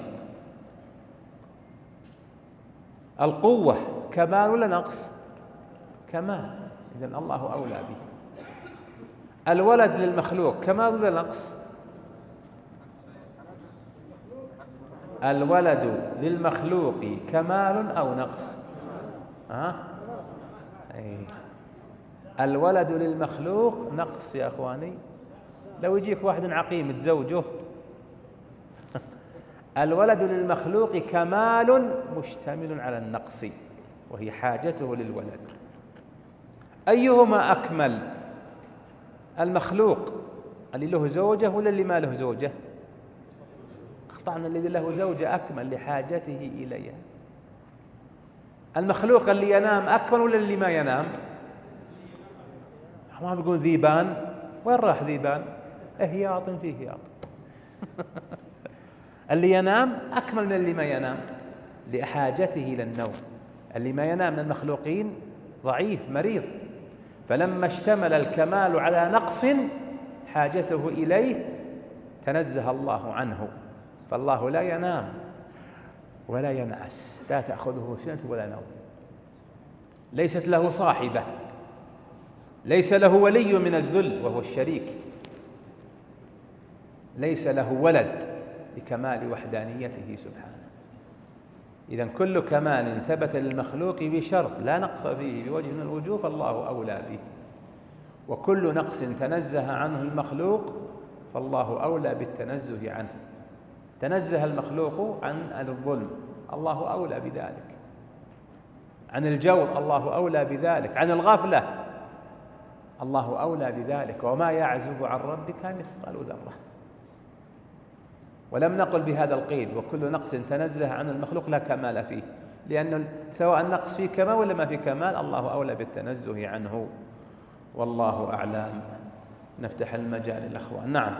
[SPEAKER 1] القوة كمال ولا نقص؟ كمال، إذن الله أولى به. الولد للمخلوق كمال ولا نقص؟ الولد للمخلوق كمال أو نقص؟ أي. الولد للمخلوق نقص يا أخواني. لو يجيك واحد عقيم تزوجه الولد للمخلوق كمال مشتمل على النقص، وهي حاجته للولد. أيهما أكمل؟ المخلوق اللي له زوجة ولا اللي ما له زوجة؟ قطعنا الذي له زوجة أكمل لحاجته إليها. المخلوق اللي ينام أكمل ولا اللي ما ينام؟ ما بيقول ذيبان، وين راح ذيبان؟ إهياط فيه هياط اللي ينام أكمل من اللي ما ينام لحاجته إلى النوم. اللي ما ينام من المخلوقين ضعيف مريض، فلما اشتمل الكمال على نقص حاجته إليه تنزه الله عنه. فالله لا ينام ولا ينعس، لا تأخذه سنة ولا نوم، ليست له صاحبة، ليس له ولي من الذل وهو الشريك، ليس له ولد لكمال وحدانيته سبحانه. إذن كل كمال ثبت للمخلوق بشرط لا نقص فيه بوجه من الوجوه فالله أولى به، وكل نقص تنزه عنه المخلوق فالله أولى بالتنزه عنه. تنزه المخلوق عن الظلم، الله أولى بذلك، عن الجور الله أولى بذلك، عن الغفلة الله أولى بذلك، وما يعزب عن ربك مثقال ذرة. ولم نقل بهذا القيد وكل نقص تنزه عن المخلوق لا كمال فيه، لأن سواء النقص فيه كمال ولا ما فيه كمال الله أولى بالتنزه عنه، والله أعلم. نفتح المجال للأخوان. نعم.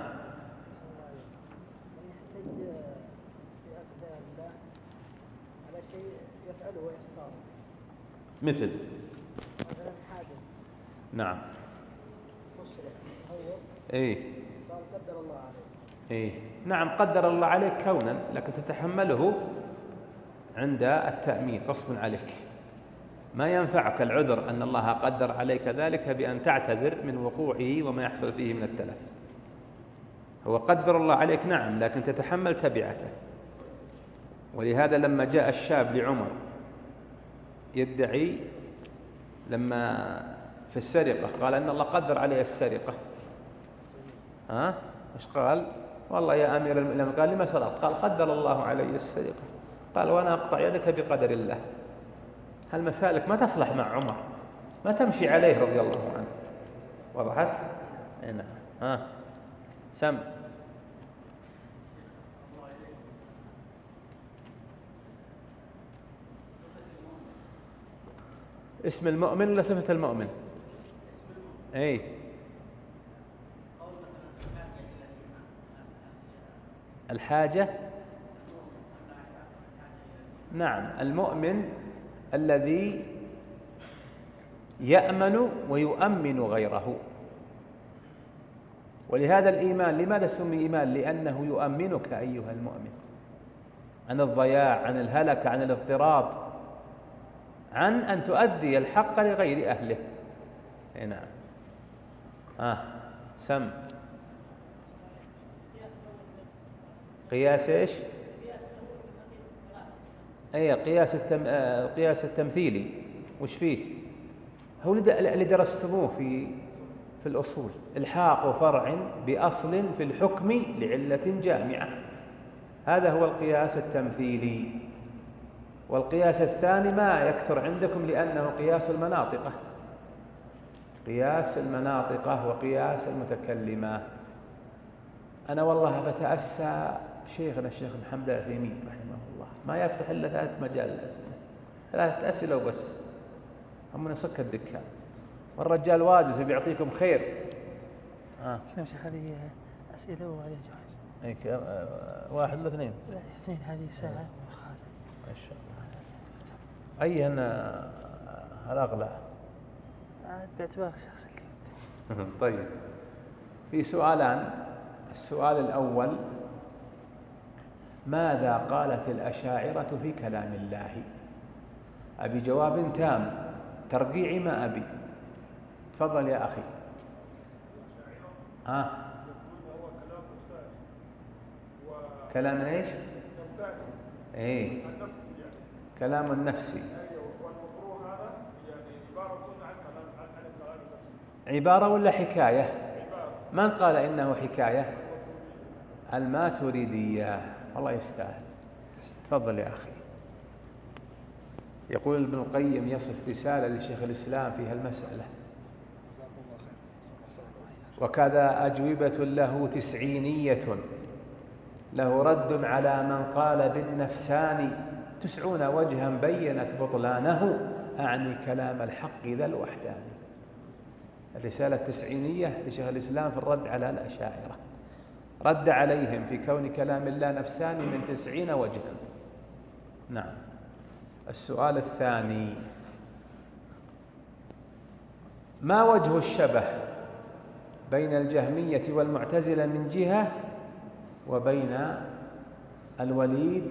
[SPEAKER 1] مثل نعم ايه
[SPEAKER 3] قدر الله عليك.
[SPEAKER 1] ايه نعم قدر الله عليك كونا، لكن تتحمله عند التأمين غصب عليك. ما ينفعك العذر أن الله قدر عليك ذلك بأن تعتذر من وقوعه وما يحصل فيه من التلف. هو قدر الله عليك نعم، لكن تتحمل تبعته. ولهذا لما جاء الشاب لعمر يدعي لما في السرقة قال أن الله قدر عليه السرقة، مش قال والله يا أمير المؤمنين؟ قال لما سرقت؟ قال قدر الله علي السرقة. قال وأنا أقطع يدك بقدر الله. هالمسالك ما تصلح مع عمر، ما تمشي عليه رضي الله عنه. وضحت؟ نعم. سم. اسم المؤمن ولا صفة المؤمن؟ اي الحاجة. نعم المؤمن الذي يأمن ويؤمن غيره. ولهذا الإيمان لماذا سمي إيمان؟ لأنه يؤمنك أيها المؤمن عن الضياع، عن الهلك، عن الاضطراب، عن أن تؤدي الحق لغير أهله. نعم. سم. قياس ايش؟ اي قياس التمثيلي. وش فيه؟ هو اللي درستموه في الأصول، الحاق فرع بأصل في الحكم لعلة جامعة، هذا هو القياس التمثيلي. والقياس الثاني ما يكثر عندكم لأنه قياس المناطقة، قياس المناطقة وقياس المتكلمة. أنا والله بتأسى شيخنا الشيخ محمد العثيمين رحمه الله، ما يفتح إلا 3 مجال الأسئلة، 3 أسئلة وبس، هم نسك الدكان، والرجال واجز بيعطيكم خير.
[SPEAKER 2] شيخ هذه أسئلة وعليها جوائز.
[SPEAKER 1] 1 ولا 2؟
[SPEAKER 2] 2 هذه ساعة وخاتم.
[SPEAKER 1] ما شاء الله. أيهن الأغلى؟
[SPEAKER 2] باعتبار شخص.
[SPEAKER 1] طيب، في سؤالان. السؤال الأول: ماذا قالت الأشاعرة في كلام الله؟ أبي جواب تام، ترقيعي ما أبي. تفضل يا أخي. كلام ايش؟ إيه كلام النفسي عبارة ولا حكاية؟ من قال إنه حكاية؟ الماتريدية. الله يستاهل. تفضل يا أخي. يقول ابن القيم يصف رسالة لشيخ الإسلام في هالمسألة: وكذا أجوبة له 90 له رد على من قال بالنفسان 90 وجها بينت بطلانه أعني كلام الحق ذا الوحداني. الرسالة 90 لشيخ الإسلام في الرد على الأشاعرة، رد عليهم في كون كلام الله نفساني من 90 وجها. نعم. السؤال الثاني: ما وجه الشبه بين الجهمية والمعتزلة من جهة وبين الوليد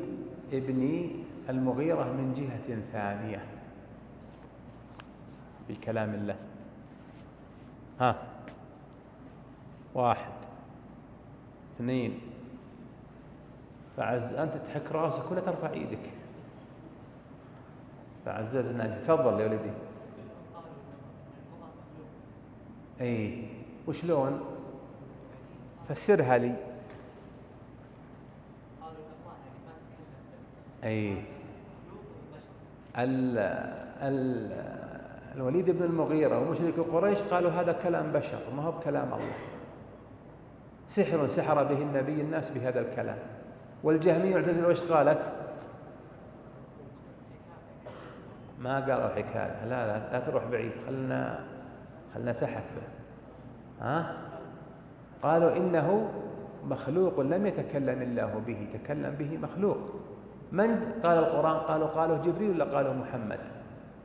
[SPEAKER 1] ابن المغيرة من جهة ثانية في كلام الله؟ ها، 1 2. أنت تحك راسك ولا ترفع ايدك؟ فعززنا. تفضل يا ولدي. اي وشلون؟ فسرها لي. اي الوليد بن المغيرة ومشرك قريش قالوا هذا كلام بشر ما هو بكلام الله، سحر سحر به النبي الناس بهذا الكلام. والجهمية والمعتزلة وش قالت؟ ما قالوا حكاية. لا تروح بعيد، خلنا تحت به. قالوا إنه مخلوق لم يتكلم الله به، تكلم به مخلوق. من قال القرآن؟ قالوا جبريل ولا قالوا محمد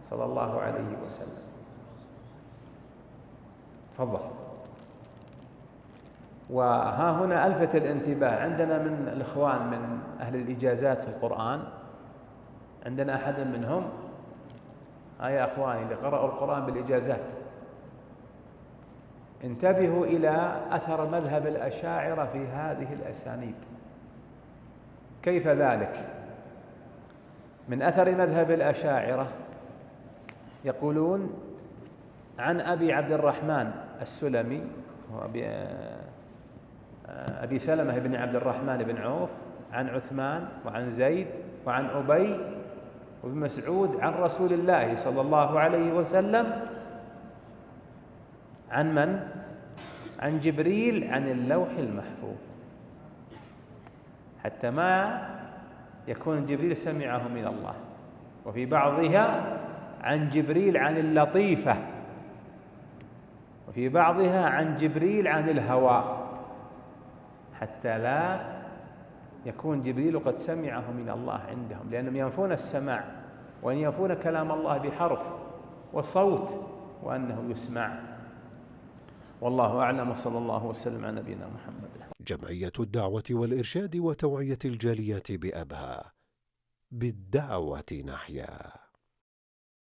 [SPEAKER 1] صلى الله عليه وسلم؟ تفضل. وها هنا ألفت الانتباه، عندنا من الإخوان من أهل الإجازات في القرآن، عندنا أحد منهم يا أخواني اللي قرأوا القرآن بالإجازات، انتبهوا إلى أثر مذهب الأشاعرة في هذه الأسانيد. كيف ذلك؟ من أثر مذهب الأشاعرة يقولون عن أبي عبد الرحمن السلمي أبي سلمة بن عبد الرحمن بن عوف، عن عثمان وعن زيد وعن أبي وابن مسعود عن رسول الله صلى الله عليه وسلم. عن من؟ عن جبريل عن اللوح المحفوظ، حتى ما يكون جبريل سمعه من الله. وفي بعضها عن جبريل عن اللطيفة، وفي بعضها عن جبريل عن الهواء، حتى لا يكون جبريل قد سمعه من الله عندهم، لأنهم ينفون السماع وأن ينفون كلام الله بحرف وصوت وأنه يسمع. والله أعلم، وصلى الله وسلم على نبينا محمد.
[SPEAKER 4] جمعية الدعوة والإرشاد وتوعية الجاليات بأبها، بالدعوة نحيا.